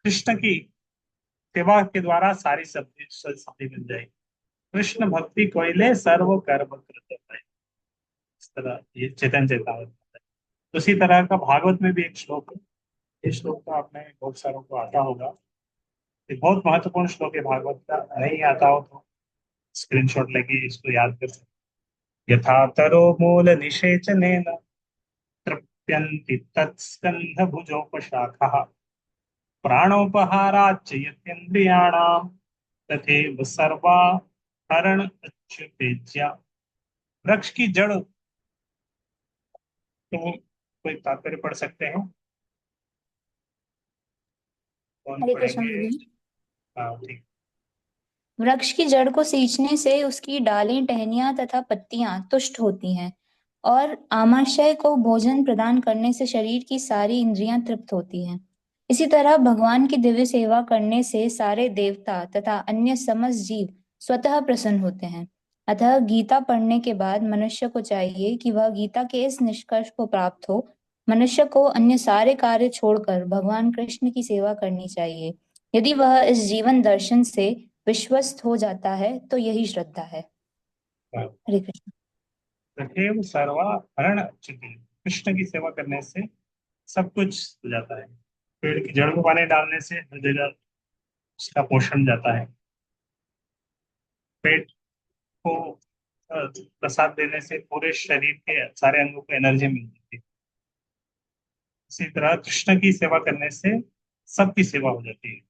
कृष्ण की सेवा के द्वारा सारी सब्जी सब्जी मिल जाएगी। कृष्ण भक्ति कोइले सर्व कर्म कृत है। इस तरह ये चेतन चेतावत। उसी तरह का भागवत में भी एक श्लोक है। इस श्लोक का आपने बहुत सारों को आता होगा। ये बहुत महत्वपूर्ण श्लोक है भागवत का, नहीं आता हो तो स्क्रीनशॉट लेके इसको याद कर सकते। यथा तरो मूल निषेचनेन तृप्यन्ति तत्स्कंध भुजोपशाखाः, प्राणोपहाराच्च यतीन्द्रियाणां तथैव सर्वाहरण अच्छुतेज्या। वृक्ष की जड़, तो कोई तात्पर्य पढ़ सकते हैं? कौन हरे कृष्ण पढ़ेंगे? जी। हाँ ठीक। वृक्ष की जड़ को सींचने से उसकी डालें, टहनियां तथा पत्तियां तुष्ट होती हैं और आमाशय को भोजन प्रदान करने से शरीर की सारी इंद्रियां तृप्त होती हैं। इसी तरह भगवान की दिव्य सेवा करने से सारे देवता तथा अन्य समस्त जीव स्वतः प्रसन्न होते हैं। अतः गीता पढ़ने के बाद मनुष्य को चाहिए कि वह गीता के इस निष्कर्ष को प्राप्त हो, मनुष्य को अन्य सारे कार्य छोड़कर भगवान कृष्ण की सेवा करनी चाहिए। यदि वह इस जीवन दर्शन से विश्वस्त हो जाता है तो यही श्रद्धा है। हाँ। हरे कृष्ण। तथैव सर्वाहरण अच्छुते, कृष्ण की सेवा करने से सब कुछ हो जाता है। पेड़ की जड़ को पानी डालने से हर जगह उसका पोषण जाता है। पेट को प्रसाद देने से पूरे शरीर के सारे अंगों को एनर्जी मिलती है। इसी तरह कृष्ण की सेवा करने से सबकी सेवा हो जाती है।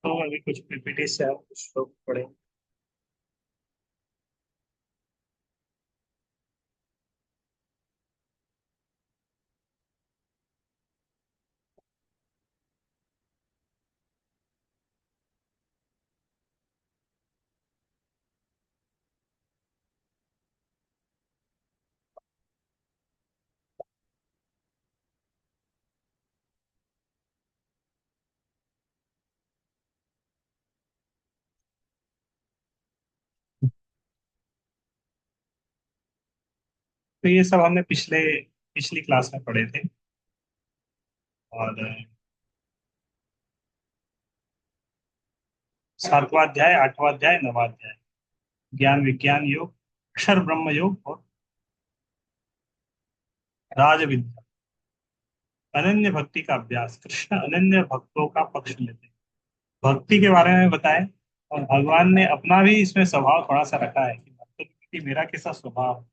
तो अभी कुछ पीपीटी से आप कुछ लोग पढ़े। तो ये सब हमने पिछली क्लास में पढ़े थे। और 7वां अध्याय, 8वां अध्याय, 9वां अध्याय, ज्ञान विज्ञान योग, अक्षर ब्रह्म योग और राज विद्या। अनन्य भक्ति का अभ्यास। कृष्ण अनन्य भक्तों का पक्ष लेते हैं, भक्ति के बारे में बताए, और भगवान ने अपना भी इसमें स्वभाव थोड़ा सा रखा है कि भक्तों के प्रति मेरा कैसा स्वभाव है,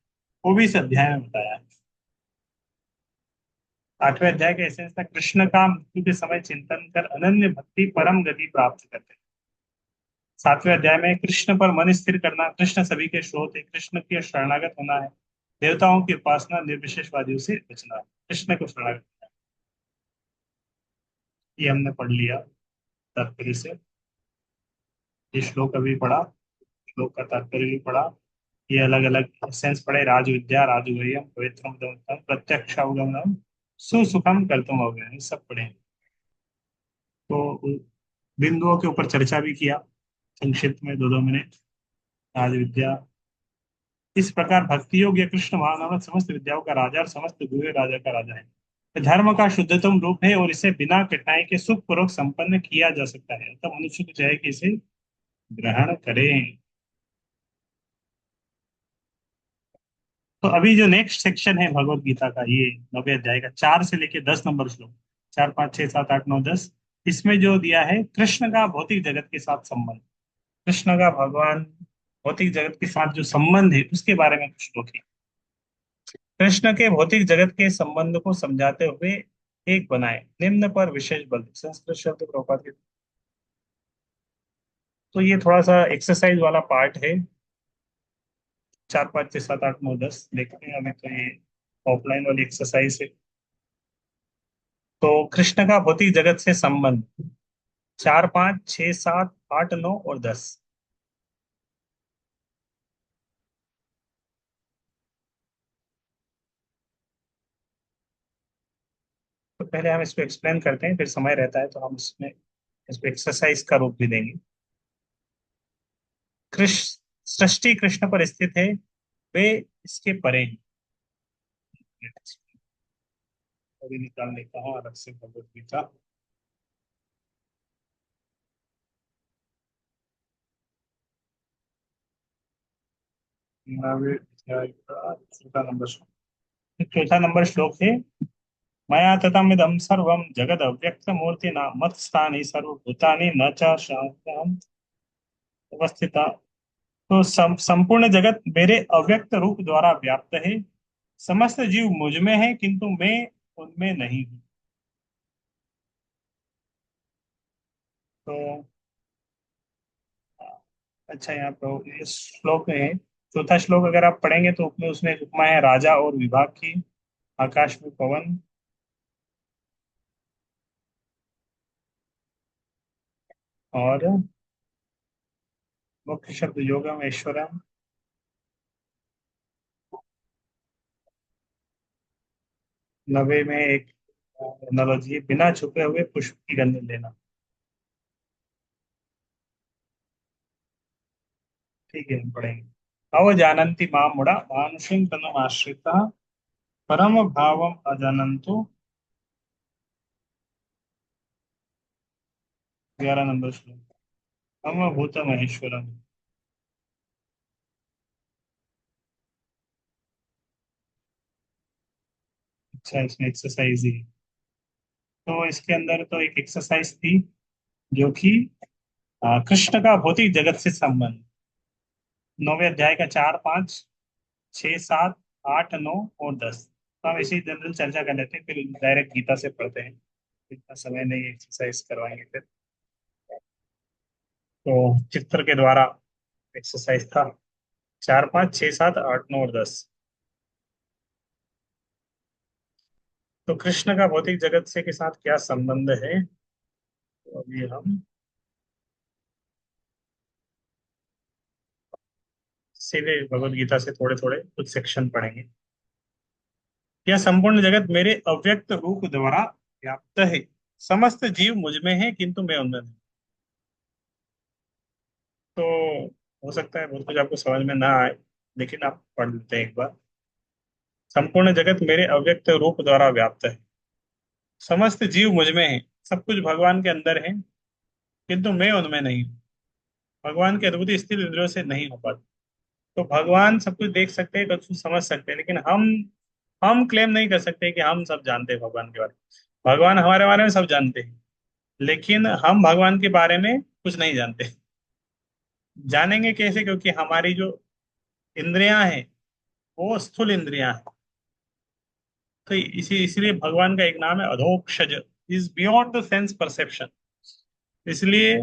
वो भी इस अध्याय में बताया है। 8वें अध्याय के एसेंस में कृष्ण का मृत्यु के समय चिंतन कर अनन्य भक्ति परम गति प्राप्त करते हैं। 7वें अध्याय में कृष्ण पर मन स्थिर करना, कृष्ण सभी के स्रोत है, कृष्ण के शरणागत होना है, देवताओं की उपासना, निर्विशेषवादियों से बचना है, कृष्ण को शरणागत होना है। ये हमने पढ़ लिया तात्पर्य से, ये श्लोक अभी पढ़ा, श्लोक का तात्पर्य भी पढ़ा, ये अलग अलग सेंस पढ़े। राज विद्या राजगुह्यम पवित्रम दमोत्तम प्रत्यक्ष अवगमनम सुसुखम कर्तुम अव्ययम, सब पढ़े। तो बिंदुओं के ऊपर चर्चा भी किया संक्षिप्त में, 2-2 मिनट। राज विद्या, इस प्रकार भक्ति योग या कृष्ण महानवत समस्त विद्याओं का राजा और समस्त गुरु राजा का राजा है। तो धर्म का शुद्धतम रूप है और इसे बिना कठिनाई के सुख पूर्वक संपन्न किया जा सकता है, तो मनुष्य को चाहे कि इसे ग्रहण करें। तो अभी जो नेक्स्ट सेक्शन है भगवत गीता का, ये 9वें अध्याय का 4 से लेके 10 नंबर श्लोक, 4, 5, 6, 7, 8, 9, 10, इसमें जो दिया है कृष्ण का भौतिक जगत के साथ संबंध, कृष्ण का भगवान भौतिक जगत के साथ जो संबंध है उसके बारे में कुछ श्लोक है। कृष्ण के भौतिक जगत के संबंध को समझाते हुए एक बनाए निम्न पर विशेष बल, संस्कृत शब्द प्रभुपाद के। तो ये थोड़ा सा एक्सरसाइज वाला पार्ट है, 4, 5, 6, 7, 8, 9, 10 देखते हैं। अभी तो ये ऑफलाइन वाली एक्सरसाइज है। तो कृष्ण का भौतिक जगत से संबंध 4, 5, 6, 7, 8, 9 और 10। तो पहले हम इसको एक्सप्लेन करते हैं, फिर समय रहता है तो हम इसको एक्सरसाइज का रूप भी देंगे। कृष्ण सृष्टि कृष्ण पर स्थित है, वे इसके परे हैं। अभी निकाल लेता हूँ अलग से भगवत गीता। चौथा नंबर श्लोक है, मया ततमिदं सर्वं जगद अव्यक्त मूर्ति न मत्स्थानि सर्वभूतानि न च शांतम अवस्थिता। तो संपूर्ण जगत मेरे अव्यक्त रूप द्वारा व्याप्त है, समस्त जीव मुझ में है किंतु मैं उनमें नहीं हूँ। तो अच्छा, यहाँ पर इस श्लोक में चौथा श्लोक अगर आप पढ़ेंगे तो उसमें एक उपमा है राजा और विभाग की। आकाश में पवन, और मुख्य शब्द योगम ऐश्वर्यम। 90 में एक एनालॉजी, बिना छुपे हुए पुष्प की गंध लेना। ठीक है, हम पढ़ेंगे। अवजानन्ति मां मुड़ा मानुषं तनुमाश्रिता परम भावम अजानन्तु। 11 नंबर श्लोक, मम भूत महेश्वरम। अच्छा, इसमें एक्सरसाइज ही है। तो इसके अंदर तो एक एक्सरसाइज थी जो कि कृष्ण का भौतिक जगत से संबंध, 9वें अध्याय का 4, 5, 6, 7, 8, 9 और 10। तो हम इसी जनरल चर्चा कर लेते हैं, फिर डायरेक्ट गीता से पढ़ते हैं, इतना समय नहीं एक्सरसाइज करवाएंगे फिर। तो चित्र के द्वारा एक्सरसाइज था 4, 5, 6, 7, 8, 9 और 10। तो कृष्ण का भौतिक जगत से के साथ क्या संबंध है, तो अभी हम सीधे भगवत गीता से थोड़े थोड़े कुछ सेक्शन पढ़ेंगे। यह संपूर्ण जगत मेरे अव्यक्त रूप द्वारा व्याप्त है, समस्त जीव मुझ में है किंतु मैं उनमें नहीं। तो हो सकता है बहुत कुछ आपको समझ में ना आए, लेकिन आप पढ़ लेते हैं एक बार। संपूर्ण जगत मेरे अव्यक्त रूप द्वारा व्याप्त है, समस्त जीव मुझ में है, सब कुछ भगवान के अंदर है किंतु मैं उनमें नहीं हूँ। भगवान की अद्भुत स्थिर इंद्रियों से नहीं हो पाती। तो भगवान सब कुछ देख सकते हैं, सब कुछ समझ सकते हैं, लेकिन हम क्लेम नहीं कर सकते कि हम सब जानते हैं भगवान के बारे में। भगवान हमारे बारे में सब जानते हैं, लेकिन हम भगवान के बारे में कुछ नहीं जानते। जानेंगे कैसे? क्योंकि हमारी जो इंद्रियां हैं वो स्थूल इंद्रियां हैं। तो इसीलिए भगवान का एक नाम है Adhokshaja, is beyond the sense perception. इसलिए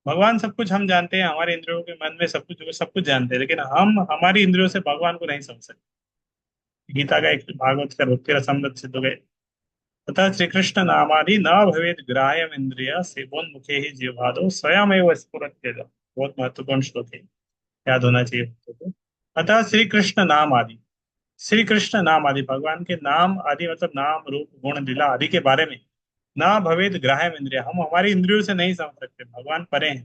भगवान सब कुछ हम जानते हैं, हमारे इंद्रियों के मन में सब कुछ जानते हैं, लेकिन हम हमारी इंद्रियों से भगवान को नहीं समझ सकते। गीता का एक भागवत का 13 सिद्ध हो गए। तथा श्री कृष्ण नामादि न भवेद ग्राह्यम इंद्रिय सेवोन्मुखे ही जीवादो स्वयं एव स्फुरत्यज। बहुत महत्वपूर्ण श्लोक है, याद होना चाहिए भक्तों को। अतः श्री कृष्ण नाम आदि, श्री कृष्ण नाम आदि, भगवान के नाम आदि मतलब नाम रूप गुण लीला आदि के बारे में ना भवेद ग्राह्यम इंद्रिय, हम हमारी इंद्रियों से नहीं समझ सकते। भगवान परे हैं,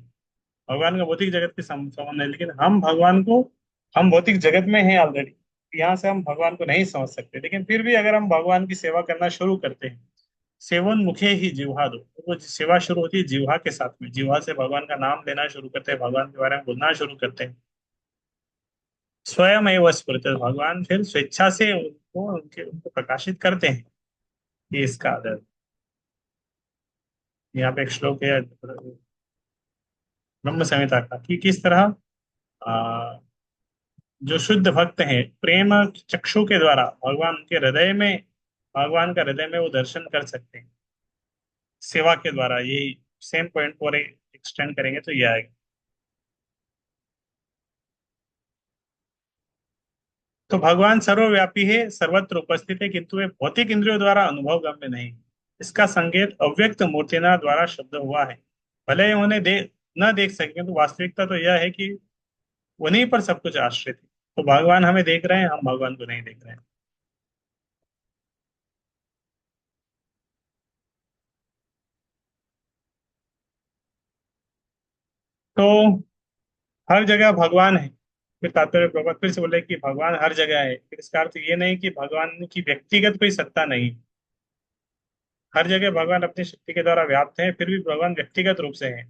भगवान का भौतिक जगत के संबंध है, लेकिन हम भगवान को, हम भौतिक जगत में हैं ऑलरेडी, यहाँ से हम भगवान को नहीं समझ सकते। लेकिन फिर भी अगर हम भगवान की सेवा करना शुरू करते हैं, सेवन मुखे ही जिह्वा दो, तो वो सेवा शुरू होती है जिह्वा के साथ में। जिह्वा से भगवान का नाम लेना शुरू करते हैं, भगवान के बारे में बोलना शुरू करते हैं। स्वयं एवं स्फुरत, भगवान फिर स्वेच्छा से उनको प्रकाशित करते हैं। ये इसका आदर। यहाँ पे एक श्लोक है ब्रह्म संहिता का, कि किस तरह आ, जो शुद्ध भक्त हैं प्रेम चक्षु के द्वारा भगवान के हृदय में, भगवान का हृदय में वो दर्शन कर सकते हैं सेवा के द्वारा। यही सेम पॉइंट को एक्सटेंड करेंगे तो ये आएगा। तो भगवान सर्वव्यापी है, सर्वत्र उपस्थित है, किंतु वे भौतिक इंद्रियों द्वारा अनुभव गम्य नहीं। इसका संकेत अव्यक्त मूर्तिना द्वारा शब्द हुआ है। भले ही उन्हें न देख सकें, तो वास्तविकता तो यह है कि उन्हीं पर सब कुछ आश्रित है। तो भगवान हमें देख रहे हैं, हम भगवान को नहीं देख रहे हैं। तो हर जगह भगवान है। फिर तात्पर्य प्रभात फिर से बोले कि भगवान हर जगह है, फिर इसका अर्थ ये नहीं कि भगवान की व्यक्तिगत कोई सत्ता नहीं। हर जगह भगवान अपनी शक्ति के द्वारा व्याप्त है, फिर भी भगवान व्यक्तिगत रूप से है।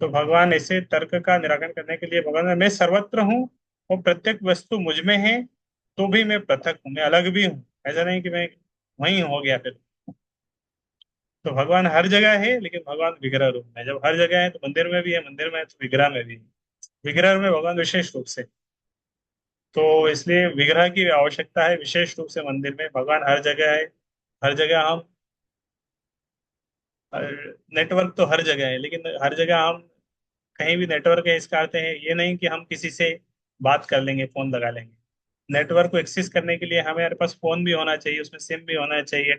तो भगवान ऐसे तर्क का निराकरण करने के लिए भगवान मैं सर्वत्र हूँ और प्रत्येक वस्तु मुझ में है, तो भी मैं पृथक हूँ, मैं अलग भी हूँ। ऐसा नहीं कि मैं वहीं हो गया फिर। तो भगवान हर जगह है, लेकिन भगवान विग्रह रूप में है। जब हर जगह है तो मंदिर में भी है, मंदिर में है तो विग्रह में भी है। विग्रह में भगवान विशेष रूप से, तो इसलिए विग्रह की आवश्यकता है विशेष रूप से मंदिर में। भगवान हर जगह है, हर जगह हम, नेटवर्क तो हर जगह है, लेकिन हर जगह हम कहीं भी नेटवर्क है इसका अर्थ है ये नहीं कि हम किसी से बात कर लेंगे, फोन लगा लेंगे। नेटवर्क को एक्सेस करने के लिए हमारे पास फोन भी होना चाहिए, उसमें सिम भी होना चाहिए,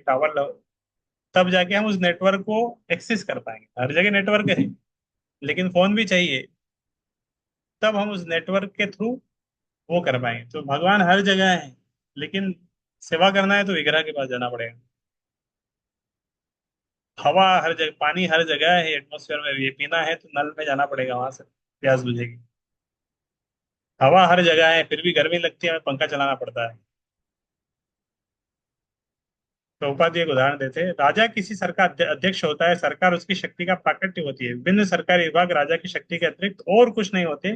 तब जाके हम उस नेटवर्क को एक्सेस कर पाएंगे। हर जगह नेटवर्क है, लेकिन फोन भी चाहिए, तब हम उस नेटवर्क के थ्रू वो कर पाएंगे। तो भगवान हर जगह है, लेकिन सेवा करना है तो विग्रह के पास जाना पड़ेगा। हवा हर जगह, पानी हर जगह है एटमोसफेयर में, ये पीना है तो नल में जाना पड़ेगा, वहां से प्यास बुझेगी। हवा हर जगह है, फिर भी गर्मी लगती है, हमें पंखा चलाना पड़ता है। प्रभुपाद जी एक उदाहरण देते हैं, राजा किसी सरकार अध्यक्ष होता है, सरकार उसकी शक्ति का प्राकट्य होती है। विभिन्न सरकारी विभाग राजा की शक्ति के अतिरिक्त और कुछ नहीं होते,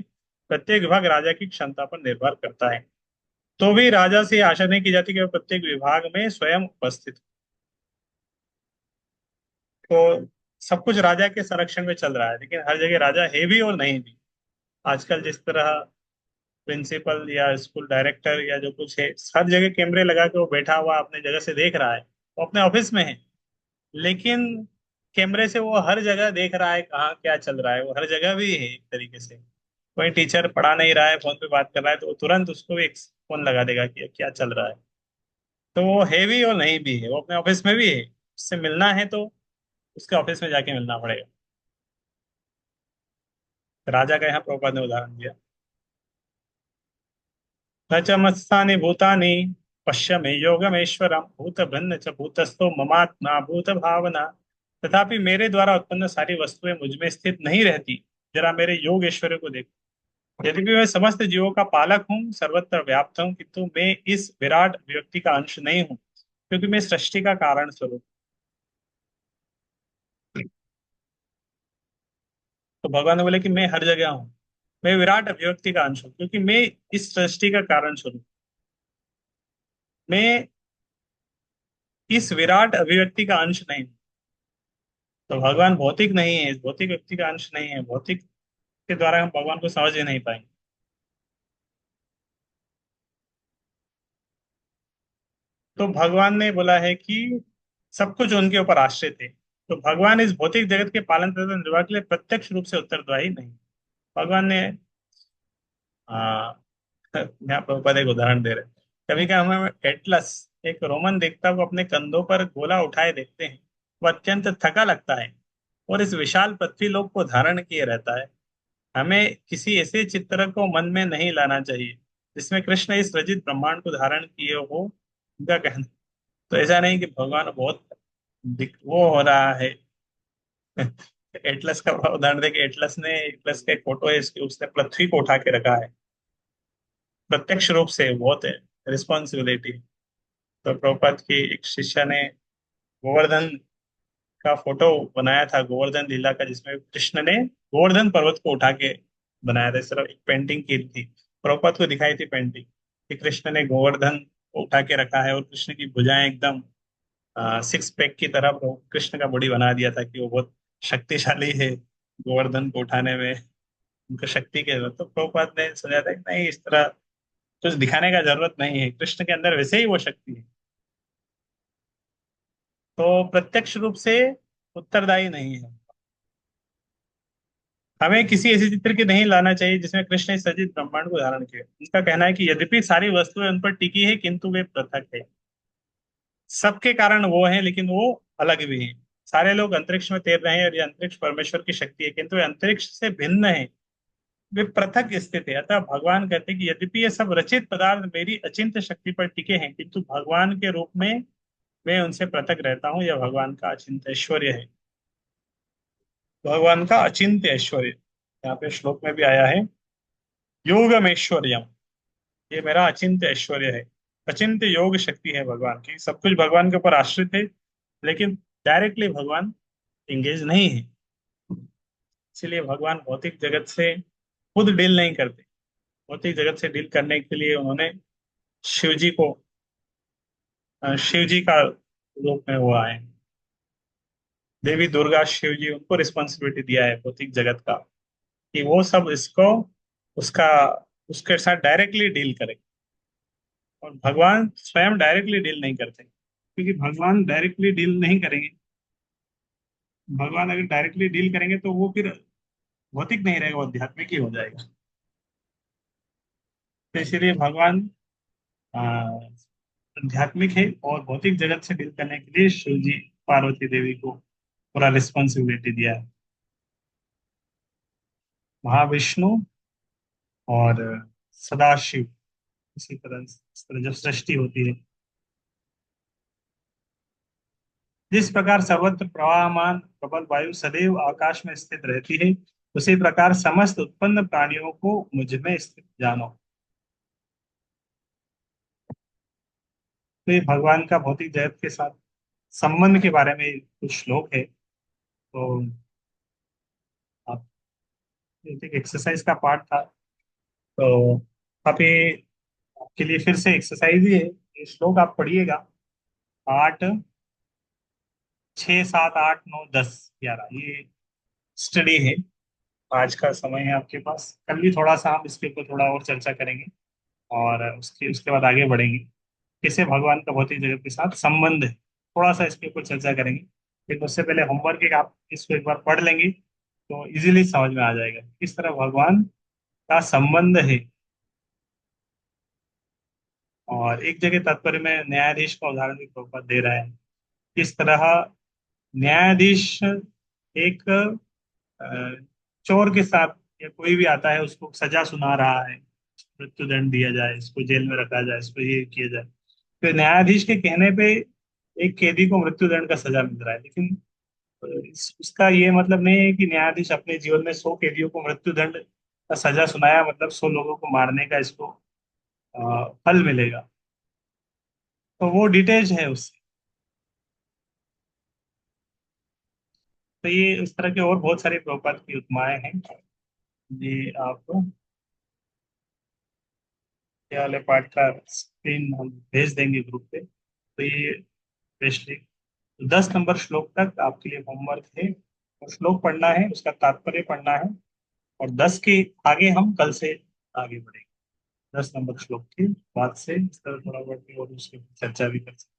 प्रत्येक विभाग राजा की क्षमता पर निर्भर करता है। तो भी राजा से आशा नहीं की जाती कि वह प्रत्येक विभाग में स्वयं उपस्थित हो। तो सब कुछ राजा के संरक्षण में चल रहा है, लेकिन हर जगह राजा है भी और नहीं भी। आजकल जिस तरह प्रिंसिपल या स्कूल डायरेक्टर या जो कुछ है, हर जगह कैमरे लगा के वो बैठा हुआ अपने जगह से देख रहा है, वो अपने ऑफिस में है, लेकिन कैमरे से वो हर जगह देख रहा है कहाँ क्या चल रहा है। वो हर जगह भी है एक तरीके से। कोई टीचर पढ़ा नहीं रहा है, फोन पे बात कर रहा है, तो वो तुरंत उसको भी एक फोन लगा देगा कि क्या चल रहा है। तो वो है भी और नहीं भी है, वो अपने ऑफिस में भी है। उससे मिलना है तो उसके ऑफिस में जाके मिलना पड़ेगा। राजा का यहाँ प्रभुपाद ने उदाहरण दिया। न च मत्स्थानि भूतानि पश्य मे योगमेश्वरम भूत भिन्न च भूतस्थो ममात्मा भूत भावना। तथापि मेरे द्वारा उत्पन्न सारी वस्तुएं मुझ में स्थित नहीं रहती, जरा मेरे योग ऐश्वर्य को देखो। यद्यपि मैं समस्त जीवों का पालक हूँ, सर्वत्र व्याप्त हूँ, किंतु मैं इस विराट व्यक्ति का अंश नहीं हूँ, क्योंकि मैं सृष्टि का कारण स्वरूप। तो भगवान ने बोले कि मैं हर जगह हूँ, मैं विराट अभिव्यक्ति का अंश हूँ, क्योंकि मैं इस सृष्टि का कारण स्वरूप। मैं इस विराट अभिव्यक्ति का अंश नहीं। तो भगवान भौतिक नहीं है, इस भौतिक व्यक्ति का अंश नहीं है, भौतिक के द्वारा हम भगवान को समझ ही नहीं पाएंगे। तो भगवान ने बोला है कि सब कुछ उनके ऊपर आश्रित है। तो भगवान इस भौतिक जगत के पालन तथा निर्वाह के लिए प्रत्यक्ष रूप से उत्तरदायी नहीं। भगवान ने यहाँ प्रभुपाद एक उदाहरण दे रहे हैं। कभी कभी हमें एटलस, एक रोमन देवता को अपने कंधों पर गोला उठाए देखते हैं। वह अत्यंत थका लगता है और इस विशाल पृथ्वी लोक को धारण किए रहता है। हमें किसी ऐसे चित्र को मन में नहीं लाना चाहिए जिसमें कृष्ण इस रचित ब्रह्मांड को धारण किए हो, उनका कहना। तो ऐसा नहीं कि भगवान बहुत वो हो रहा है। एटलस का उदाहरण देखिए, एटलस का एक फोटो है इसकी, उसने पृथ्वी को उठा के रखा है प्रत्यक्ष रूप से, बहुत है रिस्पॉन्सिबिलिटी। तो प्रभुपाद की एक शिष्य ने गोवर्धन का फोटो बनाया था, गोवर्धन लीला का, जिसमें कृष्ण ने गोवर्धन पर्वत को उठा के बनाया था। इस तरह एक पेंटिंग की थी, प्रभुपाद को दिखाई थी पेंटिंग कि कृष्ण ने गोवर्धन को उठा के रखा है और कृष्ण की भुजाएं एकदम सिक्स पैक की तरह कृष्ण का बॉडी बना दिया था कि वो बहुत शक्तिशाली है गोवर्धन को उठाने में, उनको शक्ति के जरूरत। तो प्रभुपाद ने समझा था कि नहीं, इस तरह कुछ दिखाने का जरूरत नहीं है, कृष्ण के अंदर वैसे ही वो शक्ति है। तो प्रत्यक्ष रूप से उत्तरदायी नहीं है। हमें किसी ऐसे चित्र के नहीं लाना चाहिए जिसमें कृष्ण इस सजीव ब्रह्मांड को धारण किए। उनका कहना है कि यद्यपि सारी वस्तुएं उन पर टिकी है किंतु वे पृथक है। सबके कारण वो है लेकिन वो अलग भी हैं। सारे लोग अंतरिक्ष में तैर रहे हैं और ये अंतरिक्ष परमेश्वर की शक्ति है, किंतु वे अंतरिक्ष से भिन्न है, वे पृथक स्थित है। अतः भगवान कहते हैं कि यद्यपि ये सब रचित पदार्थ मेरी अचिंत्य शक्ति पर टिके हैं किंतु भगवान के रूप में मैं उनसे पृथक रहता हूँ। यह भगवान का अचिंत्य ऐश्वर्य है, भगवान का अचिंत्य ऐश्वर्य। यहाँ पे श्लोक में भी आया है, योगम ऐश्वर्यम, ये मेरा अचिंत्य ऐश्वर्य है। अचिंत्य योग शक्ति है भगवान की, सब कुछ भगवान के ऊपर आश्रित है, लेकिन डायरेक्टली भगवान इंगेज नहीं है। इसीलिए भगवान भौतिक जगत से खुद डील नहीं करते। भौतिक जगत से डील करने के लिए उन्होंने शिव जी को, शिव जी का रूप में हुआ है। देवी दुर्गा शिव जी, उनको रिस्पॉन्सिबिलिटी दिया है भौतिक जगत का कि वो सब इसको, उसका, उसके साथ डायरेक्टली डील करें। और भगवान स्वयं डायरेक्टली डील नहीं करते, क्योंकि भगवान डायरेक्टली डील नहीं करेंगे। भगवान अगर डायरेक्टली डील करेंगे तो वो फिर भौतिक नहीं रहेगा, वो आध्यात्मिक ही हो जाएगा। तो इसीलिए भगवान आ, आध्यात्मिक है और भौतिक जगत से डील करने के लिए शिव जी पार्वती देवी को पूरा रिस्पॉन्सिबिलिटी दिया है। महाविष्णु और सदाशिव, इस तरह जब सृष्टि होती है, जिस प्रकार सर्वत्र प्रवाहमान प्रबल वायु सदैव आकाश में स्थित रहती है, उसी प्रकार समस्त उत्पन्न प्राणियों को मुझ में स्थित जानो। तो ये भगवान का भौतिक जगत के साथ संबंध के बारे में कुछ श्लोक है। तो आप, एक एक्सरसाइज का पार्ट था, तो आप ये, आपके लिए फिर से एक्सरसाइज ही है, ये श्लोक आप पढ़िएगा। 8, 6, 7, 8, 9, 10, 11, ये स्टडी है। आज का समय है आपके पास, कल भी थोड़ा सा हम इसके ऊपर थोड़ा और चर्चा करेंगे और उसके उसके बाद आगे बढ़ेंगे। कैसे भगवान का भौतिक जगत के साथ संबंध है, थोड़ा सा इसके ऊपर चर्चा करेंगे। लेकिन उससे पहले होमवर्क एक, आप इसको एक बार पढ़ लेंगे तो इजीली समझ में आ जाएगा किस तरह भगवान का संबंध है। और एक जगह तात्पर्य में न्यायाधीश का उदाहरण भी प्रभुपाद दे रहा है, किस तरह न्यायाधीश एक चोर के साथ, या कोई भी आता है उसको सजा सुना रहा है, मृत्युदंड दिया जाए, इसको जेल में रखा जाए, इसको ये किया जाए। तो न्यायाधीश के कहने पे एक कैदी को मृत्युदंड का सजा मिल रहा है, लेकिन उसका ये मतलब नहीं है कि न्यायाधीश अपने जीवन में 100 कैदियों को मृत्युदंड का सजा सुनाया मतलब 100 लोगों को मारने का इसको फल मिलेगा। तो वो डिटेल्स है उससे। तो ये इस तरह के और बहुत सारी प्रॉपर्टी की उपमाएं हैं, ये आप ये वाले पार्ट का स्क्रीन हम भेज देंगे ग्रुप पे। तो ये स्पेशली। 10 नंबर श्लोक तक आपके लिए होमवर्क है, और श्लोक पढ़ना है, उसका तात्पर्य पढ़ना है, और 10 के आगे हम कल से आगे बढ़ेंगे। 10 नंबर श्लोक के बाद से इस तरह थोड़ा बहुत और उसके चर्चा भी कर सकते हैं।